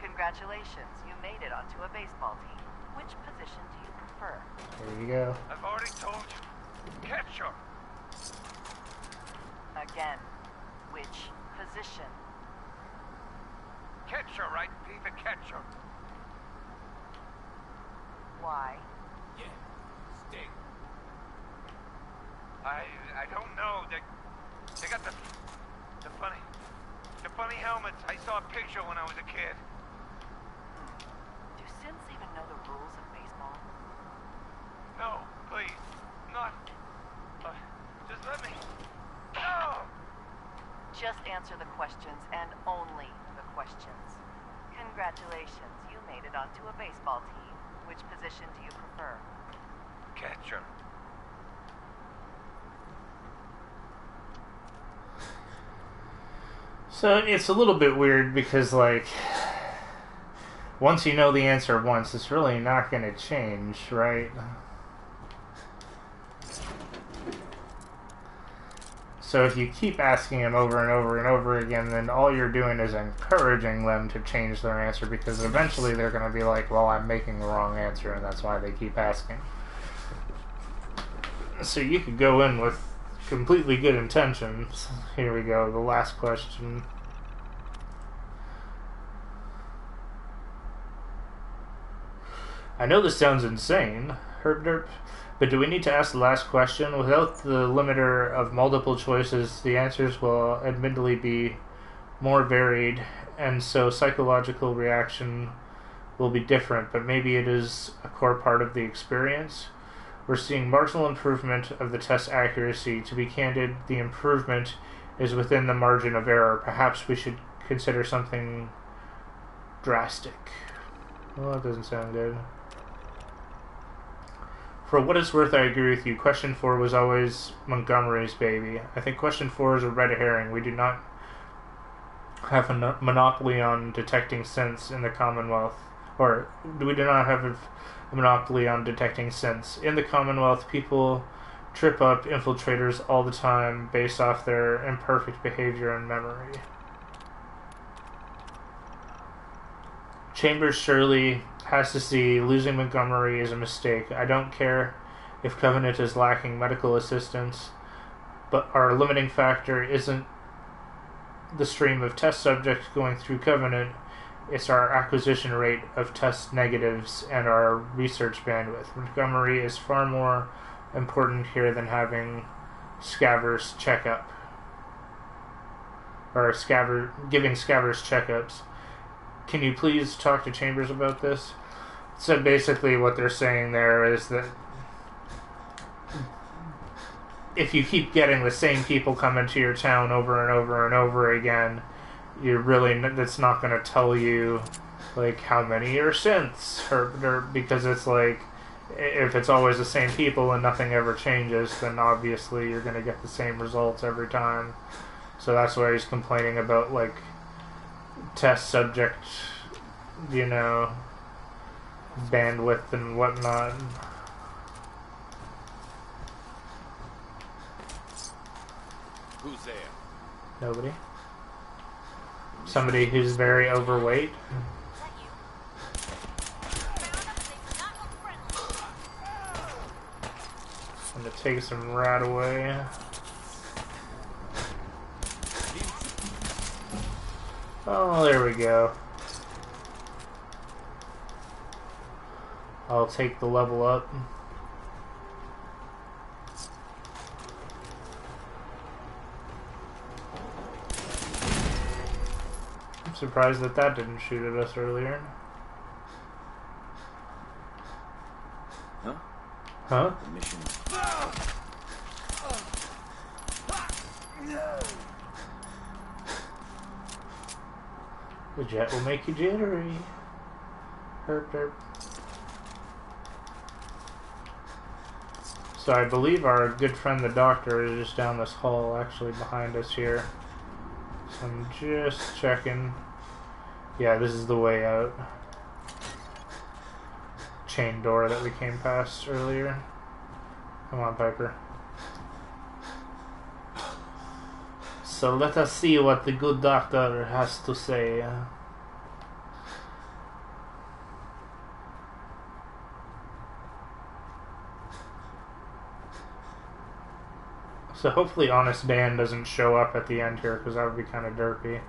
Congratulations, you made it onto a baseball team. Which position do you prefer? There you go. I've already told you. Catcher. Again, which position? Catcher, right? Be the catcher. Why? Yeah, stay. I don't know. They got the funny helmets. I saw a picture when I was a kid. Do synths even know the rules of baseball? No, please. Not. Just let me. No! Just answer the questions and only the questions. Congratulations, you made it onto a baseball team. Which position do you prefer? Catcher. So it's a little bit weird because, like, once you know the answer once, it's really not going to change, right? So if you keep asking them over and over and over again, then all you're doing is encouraging them to change their answer, because eventually they're going to be like, well, I'm making the wrong answer, and that's why they keep asking. So you could go in with completely good intentions. Here we go, the last question. I know this sounds insane, herp derp, but do we need to ask the last question? Without the limiter of multiple choices, the answers will admittedly be more varied, and so psychological reaction will be different, but maybe it is a core part of the experience. We're seeing marginal improvement of the test accuracy. To be candid, the improvement is within the margin of error. Perhaps we should consider something drastic. Well, that doesn't sound good. For what it's worth, I agree with you. Question 4 was always Montgomery's baby. I think question 4 is a red herring. We do not have a monopoly on detecting sense in the Commonwealth. Or, we do not have a monopoly on detecting sense. In the Commonwealth, people trip up infiltrators all the time based off their imperfect behavior and memory. Chambers surely has to see losing Montgomery is a mistake. I don't care if Covenant is lacking medical assistance, but our limiting factor isn't the stream of test subjects going through Covenant, it's our acquisition rate of test negatives and our research bandwidth. Montgomery is far more important here than having Scabbers checkup. Or giving Scabbers checkups. Can you please talk to Chambers about this? So basically what they're saying there is that if you keep getting the same people coming to your town over and over and over again, you're really, that's not going to tell you like how many are synths, or because it's like, if it's always the same people and nothing ever changes, then obviously you're going to get the same results every time. So that's why he's complaining about like test subject, you know, bandwidth and whatnot. Who's there? Nobody. Somebody who's very overweight. I'm gonna take some right away. Oh, there we go. I'll take the level up. I'm surprised that that didn't shoot at us earlier. Huh? Huh? The mission. The jet will make you jittery. Herp derp. So I believe our good friend the doctor is just down this hall, actually behind us here. So I'm just checking. Yeah, this is the way out. Chain door that we came past earlier. Come on, Piper. So let us see what the good doctor has to say. So hopefully Honest Dan doesn't show up at the end here, because that would be kind of derpy.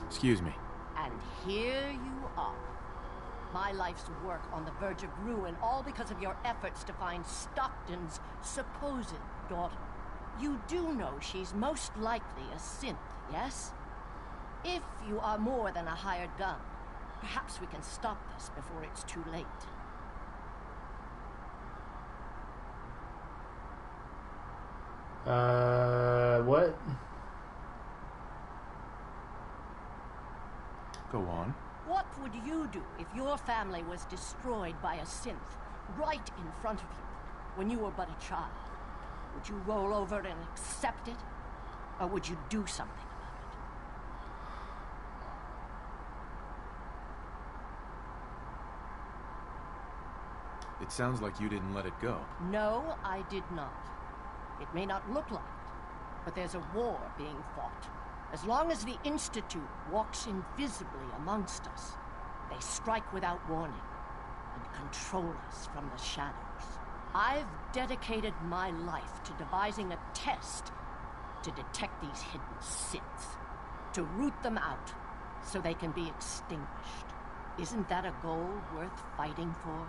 Excuse me. And here you are. My life's work on the verge of ruin, all because of your efforts to find Stockton's supposed daughter. You do know she's most likely a synth, yes? If you are more than a hired gun, perhaps we can stop this before it's too late. What? Go on. What would you do if your family was destroyed by a synth right in front of you when you were but a child? Would you roll over and accept it? Or would you do something about it? It sounds like you didn't let it go. No, I did not. It may not look like it, but there's a war being fought. As long as the Institute walks invisibly amongst us, they strike without warning and control us from the shadows. I've dedicated my life to devising a test to detect these hidden synths, to root them out so they can be extinguished. Isn't that a goal worth fighting for?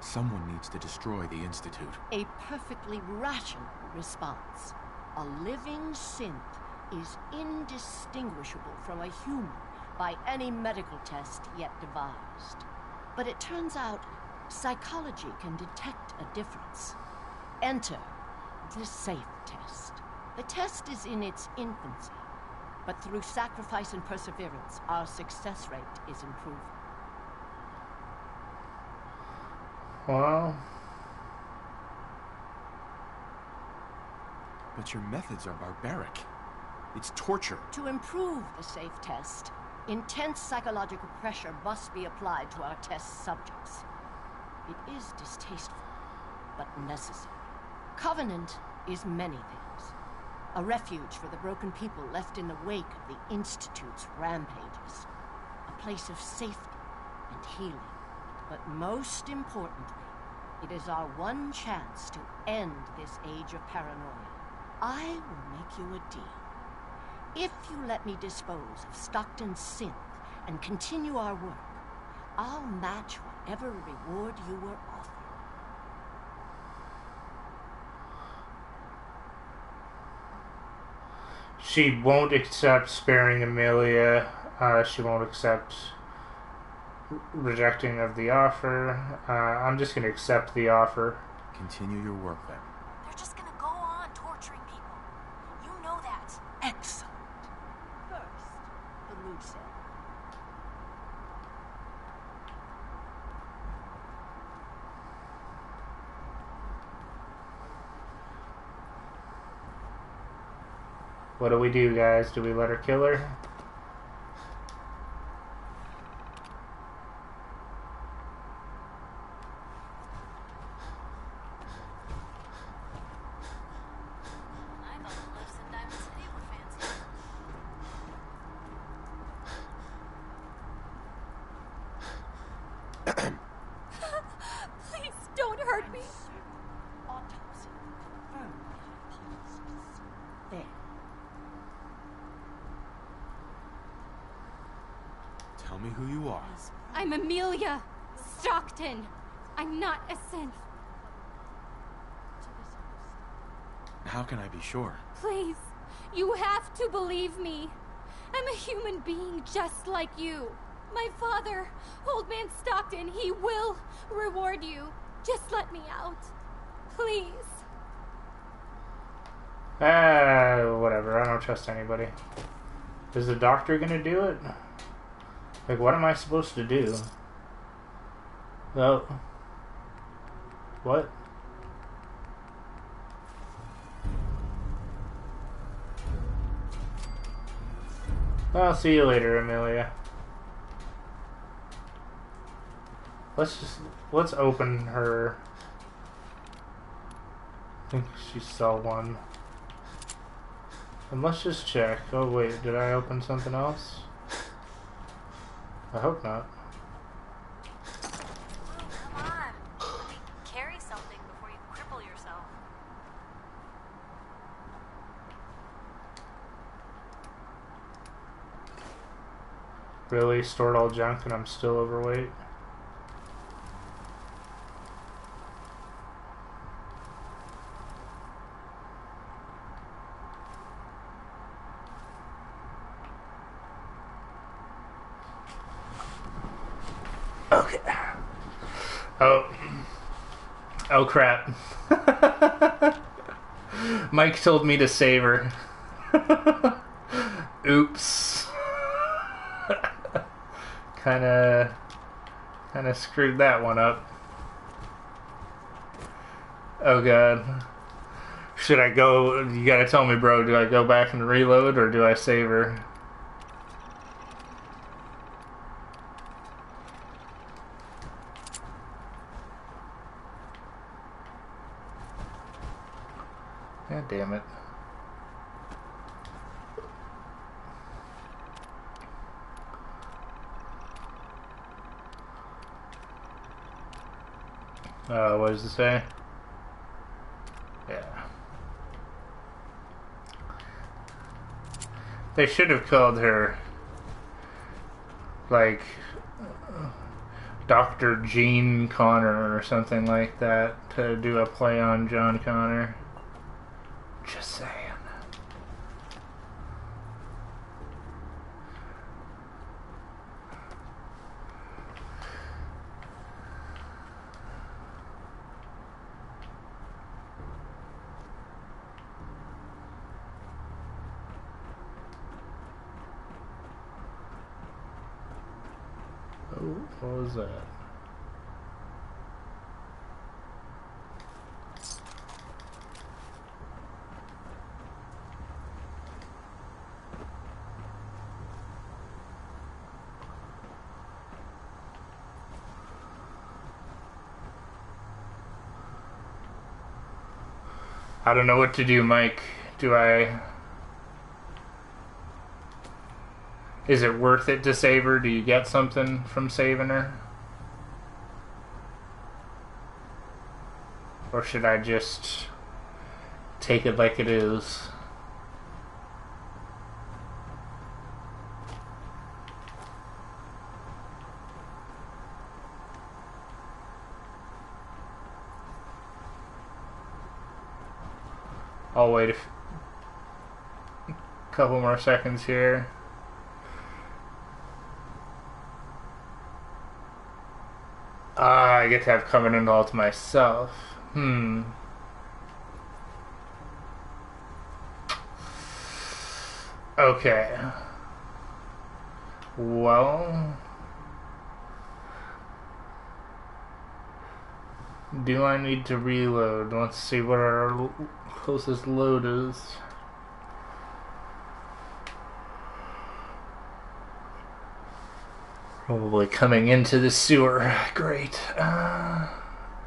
Someone needs to destroy the Institute. A perfectly rational response. A living synth is indistinguishable from a human by any medical test yet devised. But it turns out psychology can detect a difference. Enter the safe test. The test is in its infancy, but through sacrifice and perseverance, our success rate is improving. Well... But your methods are barbaric. It's torture. To improve the safe test, intense psychological pressure must be applied to our test subjects. It is distasteful, but necessary. Covenant is many things. A refuge for the broken people left in the wake of the Institute's rampages. A place of safety and healing. But most importantly, it is our one chance to end this age of paranoia. I will make you a deal. If you let me dispose of Stockton's synth and continue our work, I'll match whatever reward you were offered. She won't accept sparing Amelia. She won't accept rejecting of the offer. I'm just going to accept the offer. Continue your work then. They're just gonna go on torturing people. You know that. Excellent. First, the loose end. What do we do, guys? Do we let her kill her? Please don't hurt me. Autopsy confirmed hypothesis. There. Tell me who you are. I'm Amelia Stockton. I'm not a synth. How can I be sure? Please, you have to believe me. I'm a human being just like you. My father, Old Man Stockton, he will reward you. Just let me out. Please. Whatever. I don't trust anybody. Is the doctor gonna do it? Like, what am I supposed to do? Oh. What? I'll see you later, Amelia. Let's open her. I think she saw one. And let's just check. Oh wait, did I open something else? I hope not. Come on. Carry something before you cripple yourself. Really? Stored all junk and I'm still overweight? Okay. Oh crap. Mike told me to save her. Oops. Kinda screwed that one up. Oh god. Should I go? You gotta tell me, bro. Do I go back and reload, or do I save her? God damn it. What does it say? Yeah. They should have called her, like, Dr. Jean Connor or something like that to do a play on John Connor. Just saying. Oh, what was that? I don't know what to do, Mike. Do I... Is it worth it to save her? Do you get something from saving her? Or should I just take it like it is? I'll wait a couple more seconds here. I get to have Covenant all to myself. Okay. Well... Do I need to reload? Let's see what our closest load is. Probably coming into the sewer. Great.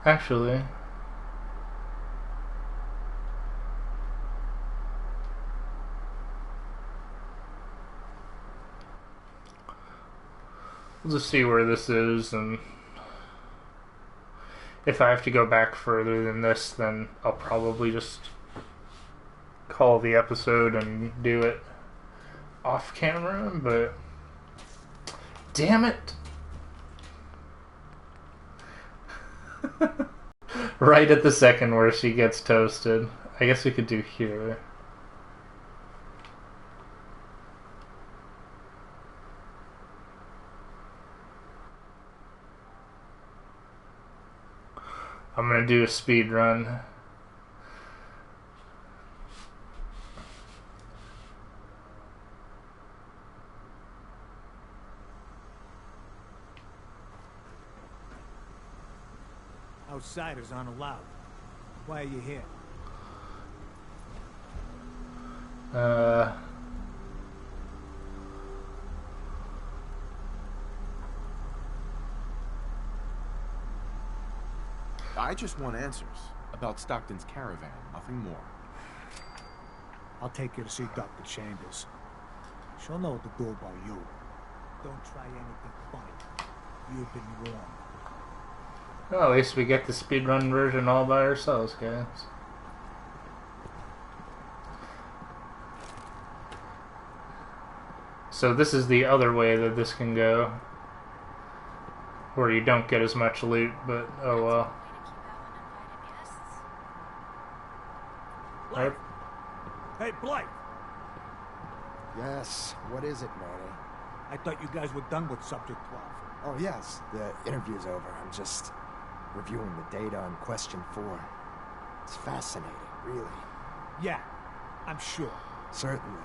Actually... We'll just see where this is, and... If I have to go back further than this, then I'll probably just call the episode and do it off camera, but... Damn it! Right at the second where she gets toasted. I guess we could do here. I'm gonna do a speed run. Outsiders aren't allowed. Why are you here? I just want answers about Stockton's caravan, nothing more. I'll take you to see Dr. Chambers. She'll know what to do about you. Don't try anything funny. You've been warned. Well, at least we get the speedrun version all by ourselves, guys. So this is the other way that this can go. Where you don't get as much loot, but oh well. Blake. Hey, Blake! Yes, what is it, Manny? I thought you guys were done with Subject 12. Oh, yes, the interview's over. I'm just reviewing the data on Question 4. It's fascinating, really. Yeah, I'm sure. Certainly.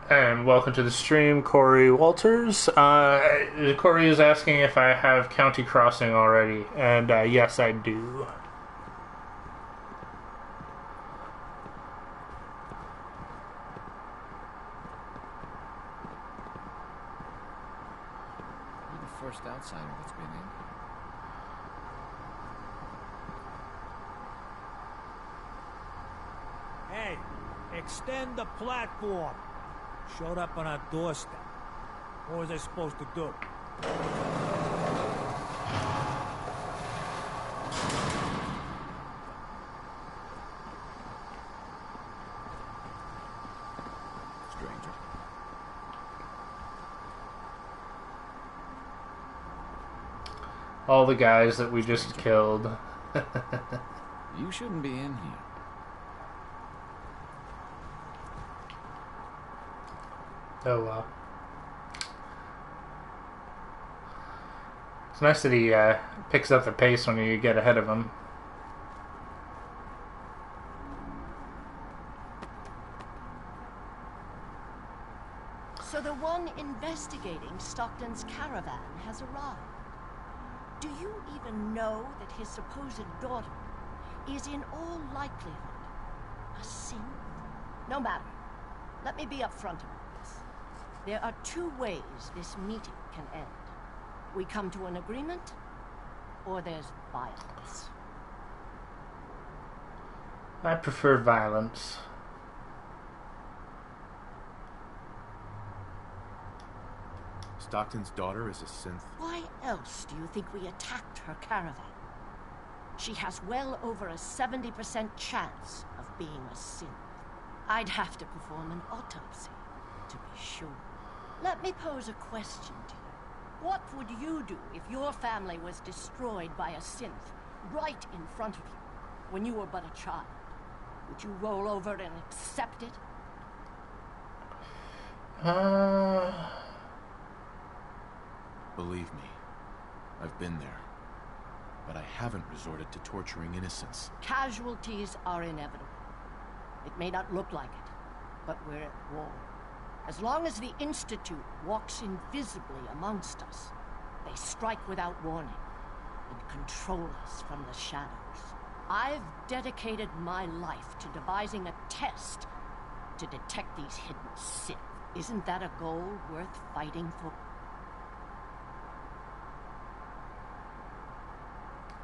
And welcome to the stream, Corey Walters. Corey is asking if I have County Crossing already, and yes, I do. You're the first outsider that's been in. Hey, extend the platform. Showed up on our doorstep. What was I supposed to do? Stranger. All the guys that we just killed. You shouldn't be in here. Oh, wow. It's nice that he picks up the pace when you get ahead of him. So the one investigating Stockton's caravan has arrived. Do you even know that his supposed daughter is in all likelihood a synth? No matter. Let me be upfront about this. There are two ways this meeting can end. We come to an agreement, or there's violence. I prefer violence. Stockton's daughter is a synth. Why else do you think we attacked her caravan? She has well over a 70% chance of being a synth. I'd have to perform an autopsy to be sure. Let me pose a question to you. What would you do if your family was destroyed by a synth right in front of you when you were but a child? Would you roll over and accept it? Believe me, I've been there. But I haven't resorted to torturing innocents. Casualties are inevitable. It may not look like it, but we're at war. As long as the Institute walks invisibly amongst us, they strike without warning and control us from the shadows. I've dedicated my life to devising a test to detect these hidden Sith. Isn't that a goal worth fighting for?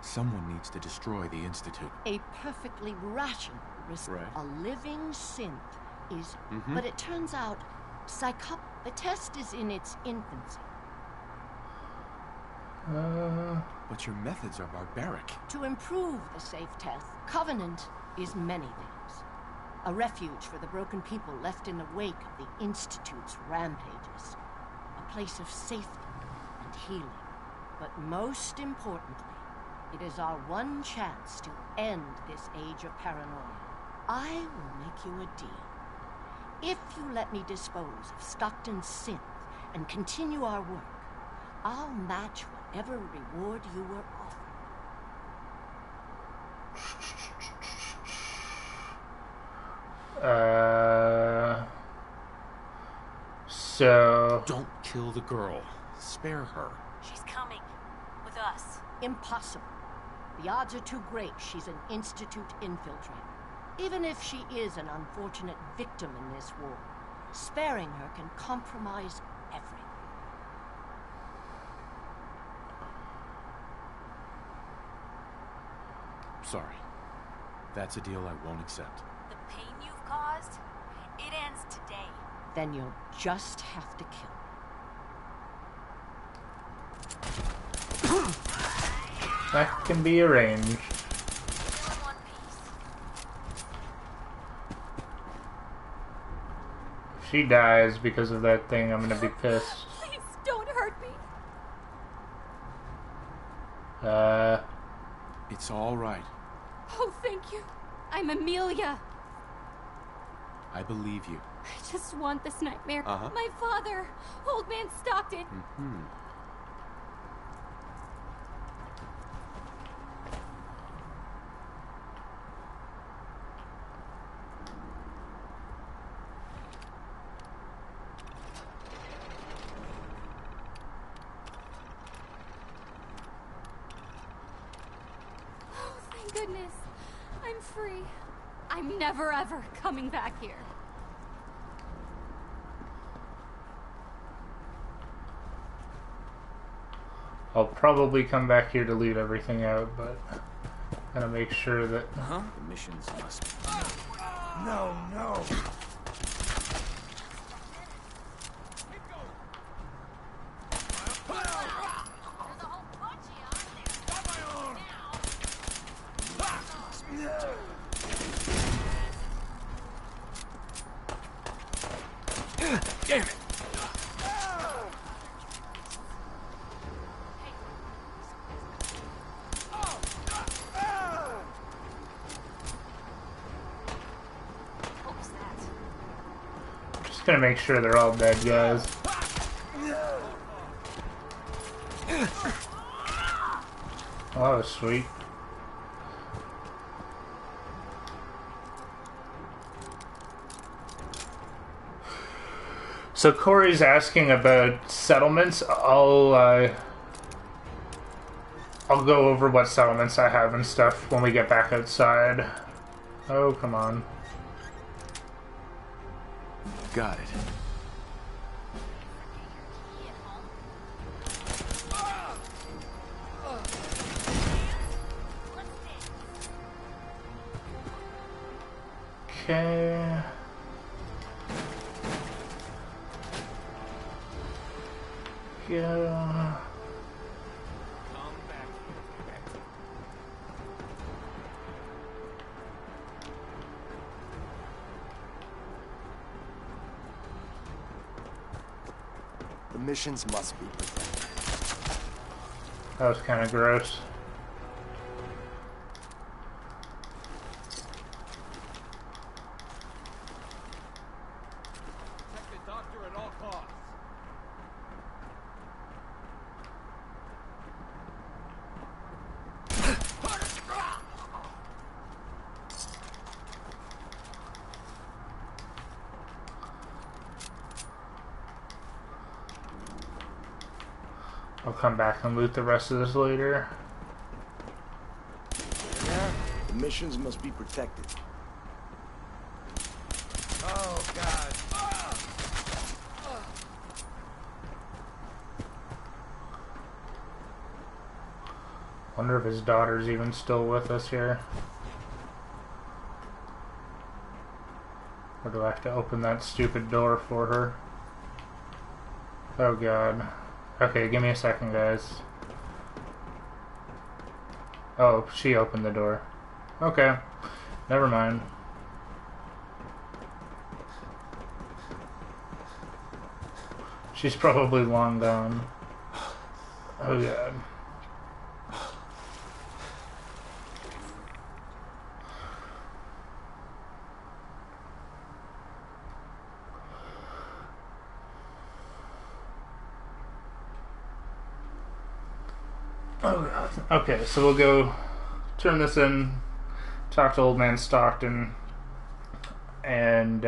Someone needs to destroy the Institute. A perfectly rational risk. Right. A living synth is... But it turns out, the test is in its infancy. But your methods are barbaric. To improve the safe test, Covenant is many things. A refuge for the broken people left in the wake of the Institute's rampages. A place of safety and healing. But most importantly, it is our one chance to end this age of paranoia. I will make you a deal. If you let me dispose of Stockton's synth and continue our work, I'll match whatever reward you were offered. So... Don't kill the girl. Spare her. She's coming. With us. Impossible. The odds are too great she's an Institute infiltrator. Even if she is an unfortunate victim in this war, sparing her can compromise everything. Sorry. That's a deal I won't accept. The pain you've caused, it ends today. Then you'll just have to kill me. That can be arranged. If she dies because of that thing, I'm gonna be pissed. Please don't hurt me. It's all right. Oh, thank you. I'm Amelia. I believe you. I just want this nightmare. Uh-huh. My father, Old Man Stockton. goodness. I'm free. I'm never ever coming back here. I'll probably come back here to loot everything out, but I'm gonna make sure that... The missions must... No, no. Damn it! Just gonna make sure they're all dead, guys. Oh, that was sweet. So Corey's asking about settlements. I'll go over what settlements I have and stuff when we get back outside. Oh, come on. Got it. Okay. Yeah. The missions must be protected. That was kind of gross. Protect the doctor at all costs. I'll come back and loot the rest of this later. The missions must be protected. Oh, God. Wonder if his daughter's even still with us here. Or do I have to open that stupid door for her? Oh god. Okay, give me a second, guys. Oh, she opened the door. Okay. Never mind. She's probably long gone. Oh god. Oh god. Okay, so we'll go turn this in, talk to Old Man Stockton, and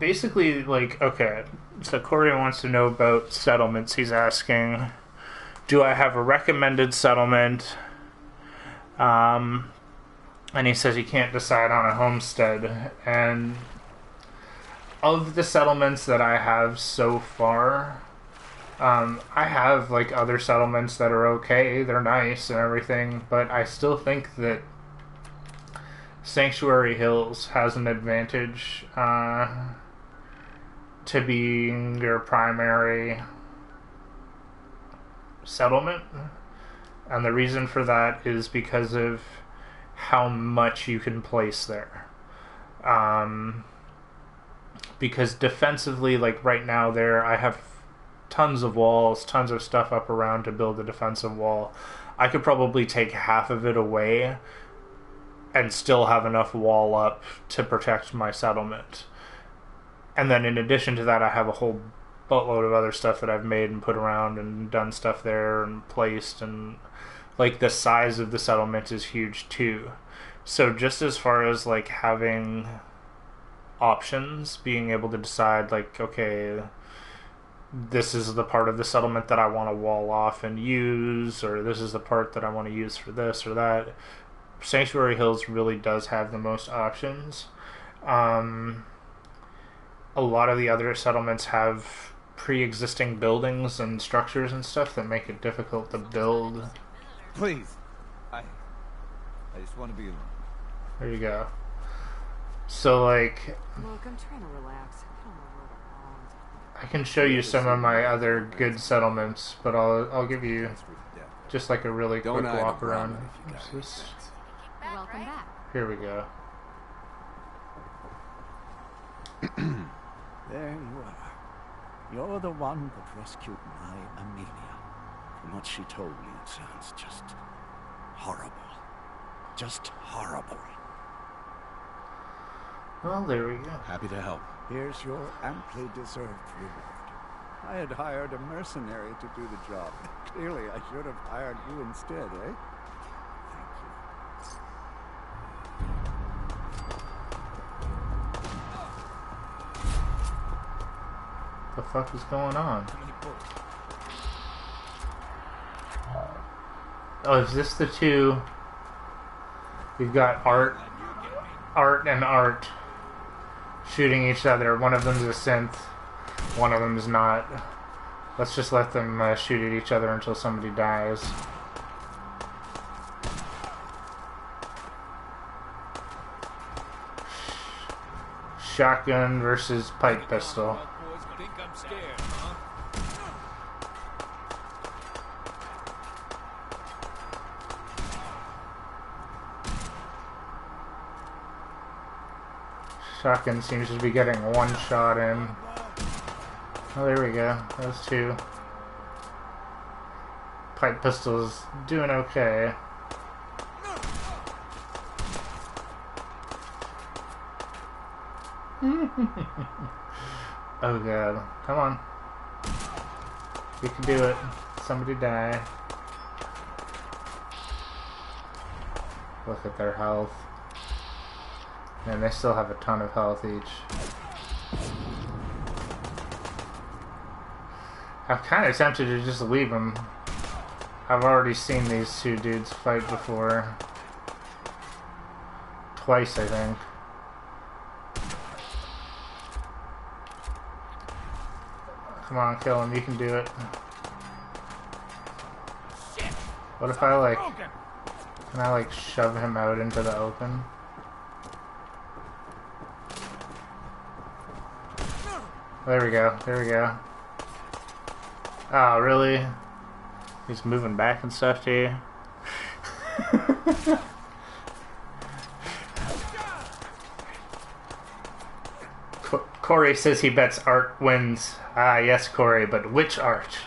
basically, like, okay, so Corey wants to know about settlements. He's asking, do I have a recommended settlement? And he says he can't decide on a homestead, and of the settlements that I have so far, I have like other settlements that are okay, they're nice and everything, but I still think that Sanctuary Hills has an advantage to being your primary settlement, and the reason for that is because of how much you can place there. Because defensively, like right now there, I have tons of walls, tons of stuff up around to build a defensive wall. I could probably take half of it away and still have enough wall up to protect my settlement. And then in addition to that, I have a whole boatload of other stuff that I've made and put around and done stuff there and placed, and like the size of the settlement is huge too. So just as far as like having options, being able to decide like, okay, this is the part of the settlement that I want to wall off and use, or this is the part that I want to use for this or that. Sanctuary Hills really does have the most options. A lot of the other settlements have pre-existing buildings and structures and stuff that make it difficult to build. Please, I just want to be alone. There you go. So, like, Look, I'm trying to relax. I can show you some of my other good settlements, but I'll give you just like a really quick walk around. Welcome back. Here we go. There you are. You're the one that rescued my Amelia. From what she told me, it sounds just horrible. Just horrible. Well, there we go. Happy to help. Here's your amply deserved reward. I had hired a mercenary to do the job. Clearly, I should have hired you instead, eh? What the fuck is going on? Oh, is this the two? We've got Art and Art shooting each other. One of them's a synth, one of them's not. Let's just let them shoot at each other until somebody dies. Shotgun versus pipe pistol. Think I'm scared, huh? Shotgun seems to be getting one shot in. Oh, there we go. Those two. Pipe pistol's doing okay. Oh god. Come on. We can do it. Somebody die. Look at their health. And they still have a ton of health each. I'm kind of tempted to just leave them. I've already seen these two dudes fight before. Twice, I think. Come on, kill him. You can do it. What if I, like... Can I, like, shove him out into the open? There we go. There we go. Oh, really? He's moving back and stuff, too. Corey says he bets Art wins. Ah, yes, Corey, but which Art?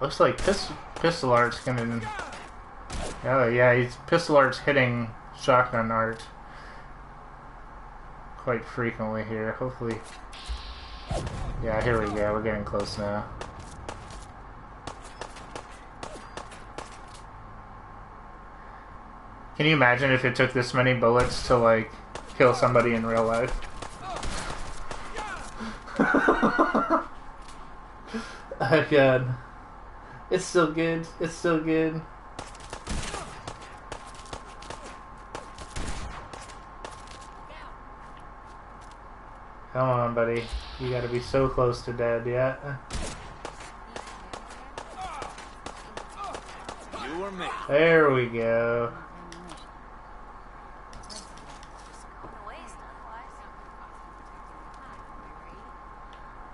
Looks like Pistol Art's gonna... Oh yeah, Pistol Art's hitting Shotgun Art quite frequently here. Hopefully... Yeah, here we go. We're getting close now. Can you imagine if it took this many bullets to, like, kill somebody in real life? Oh god. It's still good. It's still good. Come on, buddy. You gotta be so close to dead yet. You or me? There we go.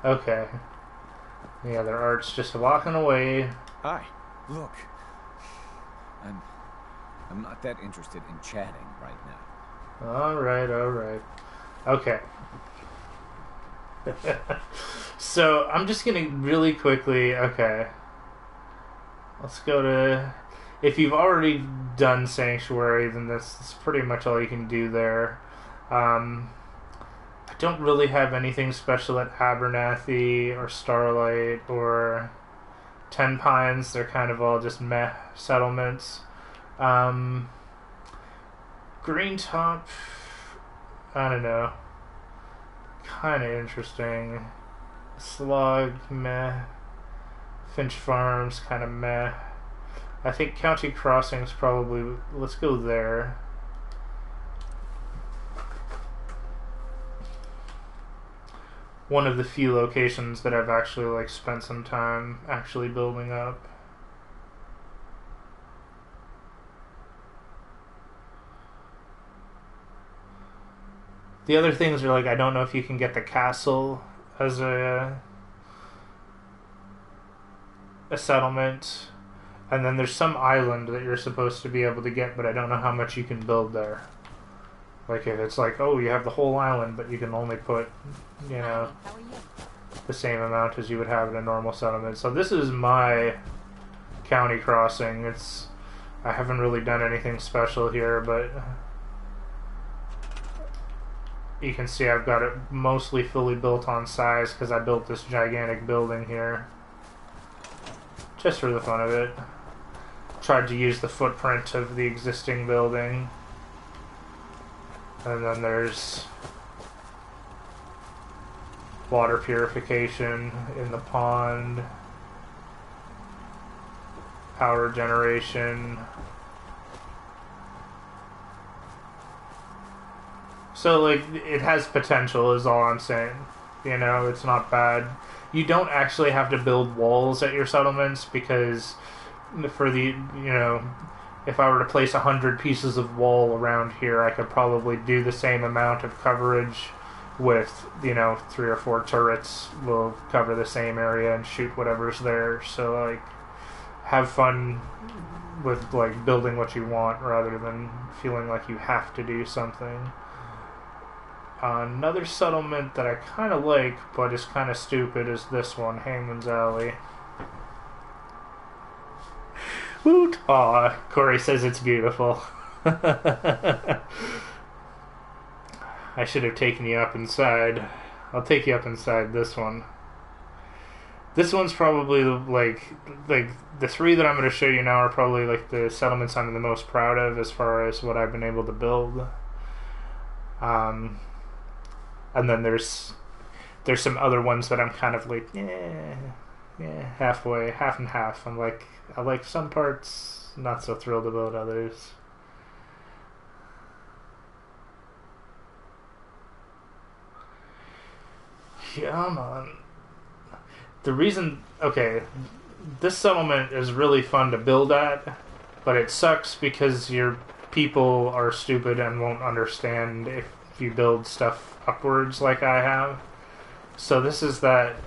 Okay. Yeah, their Art's just walking away. Hi. Look. I'm not that interested in chatting right now. Alright, alright. Okay. So, I'm just gonna really quickly... Okay. Let's go to... If you've already done Sanctuary, then this is pretty much all you can do there. I don't really have anything special at Abernathy or Starlight or Ten Pines, they're kind of all just meh settlements. Green Top, I don't know. Kind of interesting. Slug, meh. Finch Farms, kind of meh. I think County Crossings probably, let's go there. One of the few locations that I've actually like spent some time actually building up. The other things are like, I don't know if you can get the castle as a settlement, and then there's some island that you're supposed to be able to get, but I don't know how much you can build there. Like if it's like, oh, you have the whole island, but you can only put, you know, the same amount as you would have in a normal settlement. So this is my county crossing. I haven't really done anything special here, but you can see I've got it mostly fully built on size because I built this gigantic building here. Just for the fun of it. Tried to use the footprint of the existing building. And then there's water purification in the pond. Power generation. So, like, it has potential is all I'm saying. You know, it's not bad. You don't actually have to build walls at your settlements because for the, you know, if I were to place 100 pieces of wall around here, I could probably do the same amount of coverage with, you know, 3 or 4 turrets will cover the same area and shoot whatever's there. So, like, have fun with, like, building what you want rather than feeling like you have to do something. Another settlement that I kind of like, but is kind of stupid, is this one, Hangman's Alley. Woot! Aw, Corey says it's beautiful. I should have taken you up inside. I'll take you up inside this one. This one's probably like the 3 that I'm going to show you now are probably like the settlements I'm the most proud of as far as what I've been able to build. And then there's some other ones that I'm kind of like, halfway, half and half. I'm like, I like some parts, not so thrilled about others. Come on. The reason, okay, this settlement is really fun to build at, but it sucks because your people are stupid and won't understand if you build stuff upwards like I have. So this is that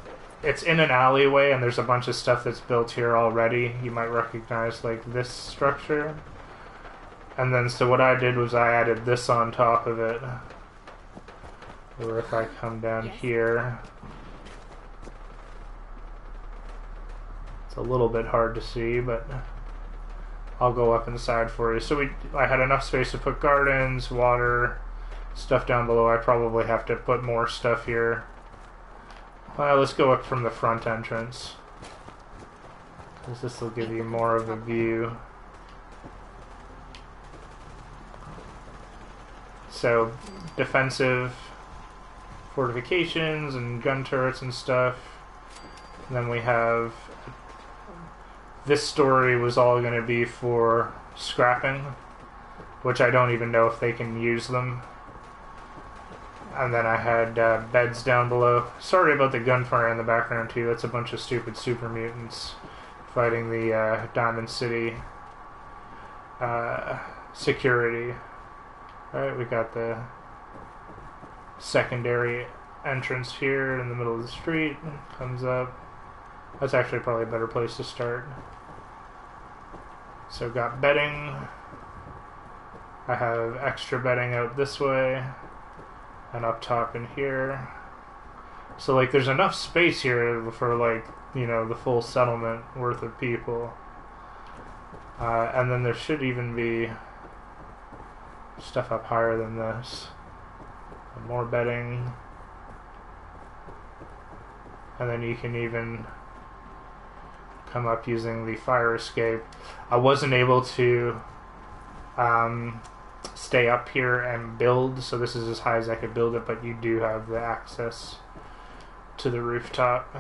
it's in an alleyway and there's a bunch of stuff that's built here already. You might recognize like this structure. And then so what I did was I added this on top of it. Or if I come down here, it's a little bit hard to see, but I'll go up inside for you. So I had enough space to put gardens, water, stuff down below. I probably have to put more stuff here. Well, let's go up from the front entrance, because this will give you more of a view. So, defensive fortifications and gun turrets and stuff. And then we have... This story was all going to be for scrapping, which I don't even know if they can use them. And then I had beds down below. Sorry about the gunfire in the background too. That's a bunch of stupid super mutants fighting the Diamond City security. Alright, we got the secondary entrance here in the middle of the street. Comes up. That's actually probably a better place to start. So got bedding. I have extra bedding out this way. And up top in here. So, like, there's enough space here for, like, you know, the full settlement worth of people. And then there should even be stuff up higher than this. And more bedding. And then you can even come up using the fire escape. I wasn't able to stay up here and build, so this is as high as I could build it, but you do have the access to the rooftop.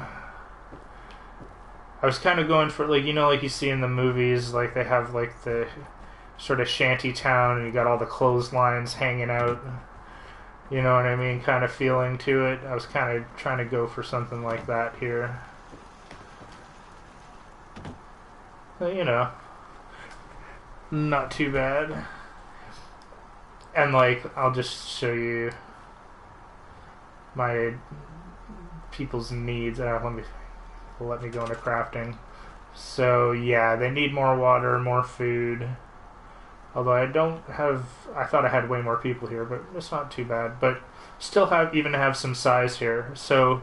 I was kind of going for, like, you know, like you see in the movies, like they have like the sort of shanty town and you got all the clotheslines hanging out, you know what I mean, kind of feeling to it. I was kind of trying to go for something like that here. But, you know, not too bad. And like, I'll just show you my people's needs. Let me go into crafting. So yeah, they need more water, more food. Although I don't have, I thought I had way more people here, but it's not too bad. But still have some size here. So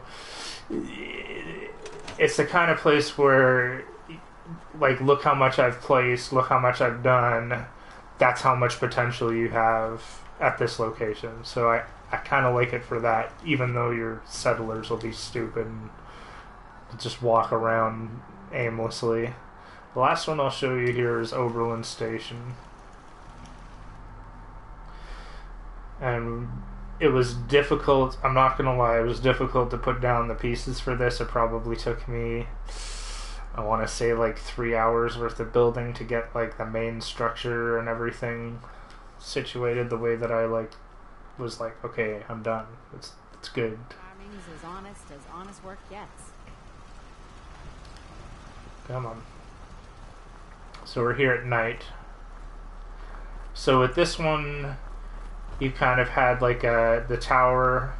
it's the kind of place where, like, look how much I've placed, look how much I've done. That's how much potential you have at this location. So I kind of like it for that, even though your settlers will be stupid and just walk around aimlessly. The last one I'll show you here is Oberlin Station. And it was difficult, I'm not gonna lie, it was difficult to put down the pieces for this. It probably took me, I want to say, like 3 hours worth of building to get like the main structure and everything situated the way that I was like, okay, I'm done. It's good. Farming's as honest work gets. Come on. So we're here at night. So with this one, you kind of had like the tower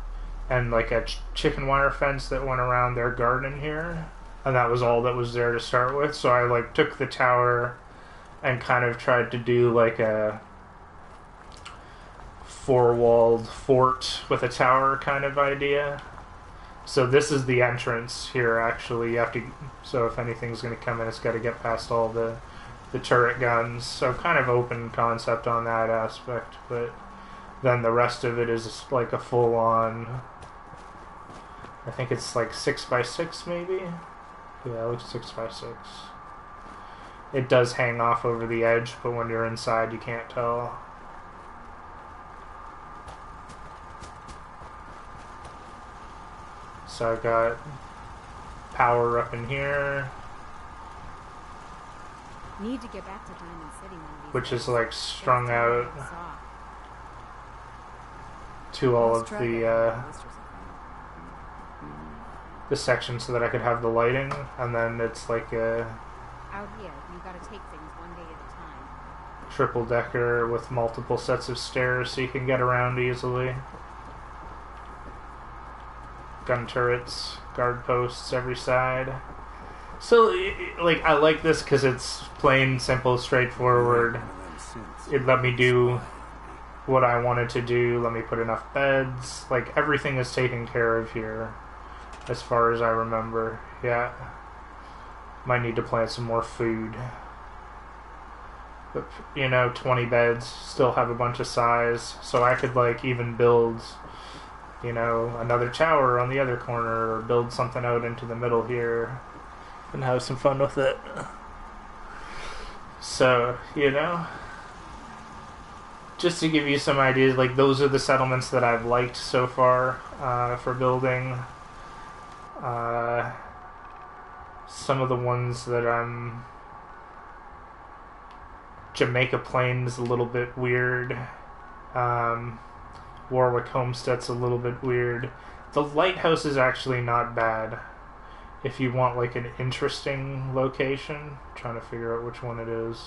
and like a chicken wire fence that went around their garden here. And that was all that was there to start with. So I like took the tower and kind of tried to do like a four-walled fort with a tower kind of idea. So this is the entrance here, actually. You have to, so if anything's going to come in, it's got to get past all the turret guns. So kind of open concept on that aspect, but then the rest of it is like a full-on, I think it's like 6x6 maybe? Yeah, it looks 6x6. It does hang off over the edge, but when you're inside you can't tell. So I've got power up in here. Need to get back to Diamond City one of these which days. is like strung out to all of the sections so that I could have the lighting, and then it's like a Out here, you gotta take things one day at a time. triple decker with multiple sets of stairs so you can get around easily. Gun turrets, guard posts every side. So, like, I like this because it's plain, simple, straightforward. It let me do what I wanted to do, let me put enough beds. Like, everything is taken care of here, as far as I remember. Yeah. Might need to plant some more food. But, you know, 20 beds, still have a bunch of size, so I could, like, even build, you know, another tower on the other corner, or build something out into the middle here, and have some fun with it. So, you know, just to give you some ideas, like, those are the settlements that I've liked so far for building. Some of the ones that I'm... Jamaica Plain is a little bit weird. Warwick Homestead's a little bit weird. The lighthouse is actually not bad if you want like an interesting location. I'm trying to figure out which one it is.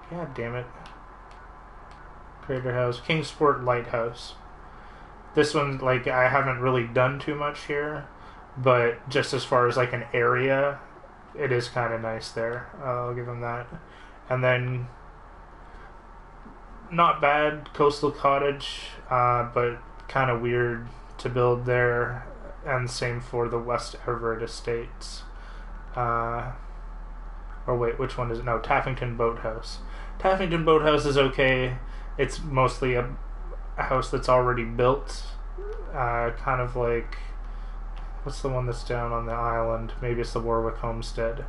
God damn it. Crater House. Kingsport Lighthouse. This one, like, I haven't really done too much here, but just as far as like an area, it is kind of nice there. I'll give them that. And then not bad Coastal Cottage, but kind of weird to build there. And same for the West Everett Estates. Or wait, which one is it? No, Taffington Boathouse. Taffington Boathouse is okay. It's mostly a house that's already built. Kind of like What's the one that's down on the island? Maybe it's the Warwick Homestead.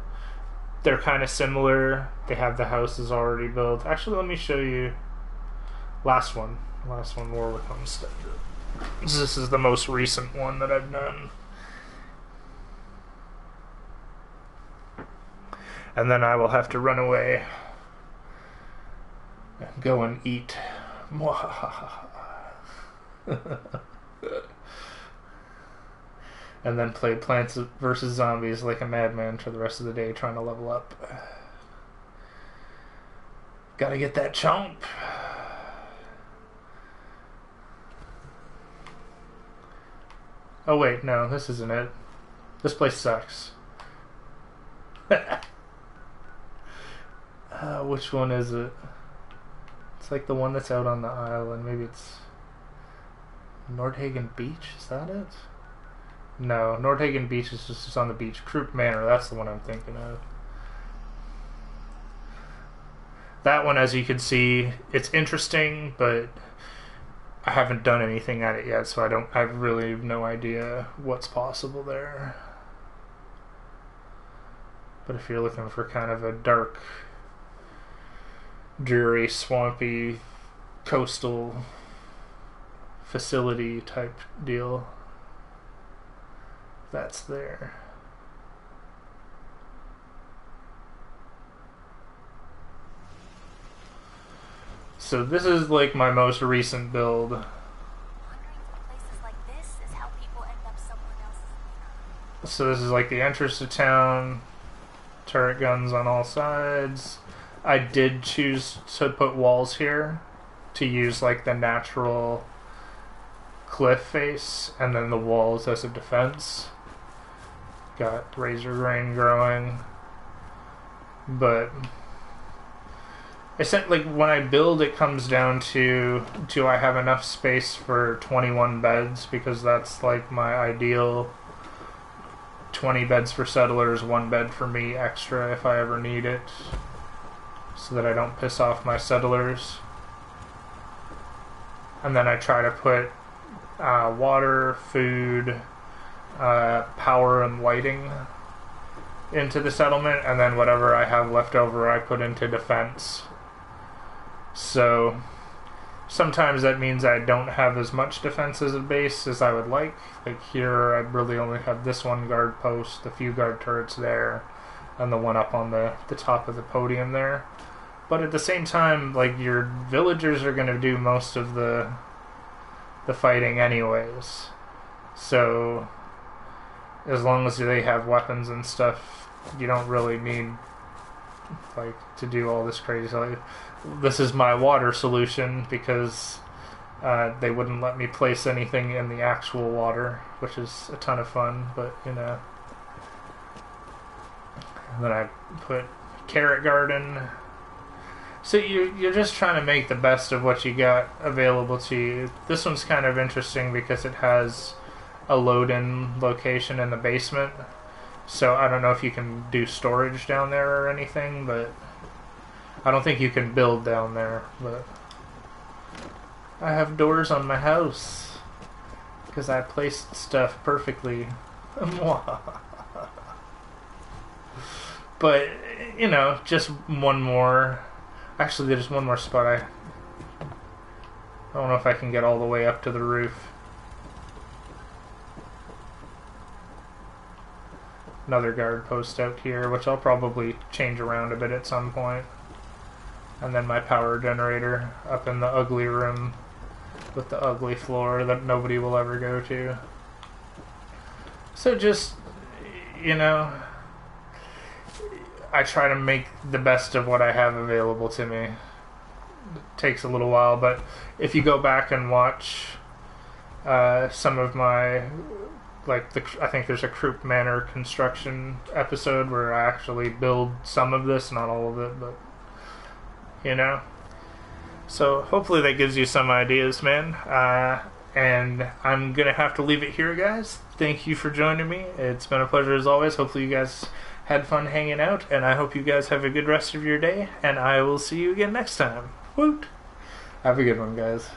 They're kind of similar. They have the houses already built. Actually, let me show you. Last one, Warwick Homestead. This is the most recent one that I've done. And then I will have to run away and go and eat. And then play Plants vs. Zombies like a madman for the rest of the day trying to level up. Gotta get that chomp. Oh wait, no, this isn't it. This place sucks. Which one is it? It's like the one that's out on the island. Maybe it's Nordhagen Beach? Is that it? No, Nordhagen Beach is just on the beach. Croup Manor, that's the one I'm thinking of. That one, as you can see, it's interesting, but I haven't done anything at it yet, so I really have no idea what's possible there. But if you're looking for kind of a dark, dreary, swampy, coastal facility type deal, that's there. So this is like my most recent build. So this is like the entrance to town, turret guns on all sides. I did choose to put walls here to use like the natural cliff face and then the walls as a defense. Got razor grain growing, but like when I build, it comes down to do I have enough space for 21 beds, because that's like my ideal. 20 beds for settlers, 1 bed for me extra if I ever need it, so that I don't piss off my settlers. And then I try to put water, food, power and lighting into the settlement, and then whatever I have left over I put into defense. So sometimes that means I don't have as much defense as a base as I would like. Like here I really only have this one guard post, a few guard turrets there, and the one up on the top of the podium there. But at the same time, like, your villagers are going to do most of the fighting anyways. So as long as they have weapons and stuff, you don't really need like to do all this crazy. Like, this is my water solution because they wouldn't let me place anything in the actual water, which is a ton of fun, but you know. And then I put carrot garden. So you're just trying to make the best of what you got available to you. This one's kind of interesting because it has a load-in location in the basement. So I don't know if you can do storage down there or anything, but I don't think you can build down there. But I have doors on my house because I placed stuff perfectly. But, you know, just one more. Actually, there's one more spot. I don't know if I can get all the way up to the roof. Another guard post out here, which I'll probably change around a bit at some point. And then my power generator up in the ugly room with the ugly floor that nobody will ever go to. So just, you know, I try to make the best of what I have available to me. It takes a little while, but if you go back and watch some of my, like, I think there's a Croup Manor construction episode where I actually build some of this, not all of it, but, you know. So hopefully that gives you some ideas, man. And I'm going to have to leave it here, guys. Thank you for joining me. It's been a pleasure as always. Hopefully you guys had fun hanging out, and I hope you guys have a good rest of your day, and I will see you again next time. Woot! Have a good one, guys.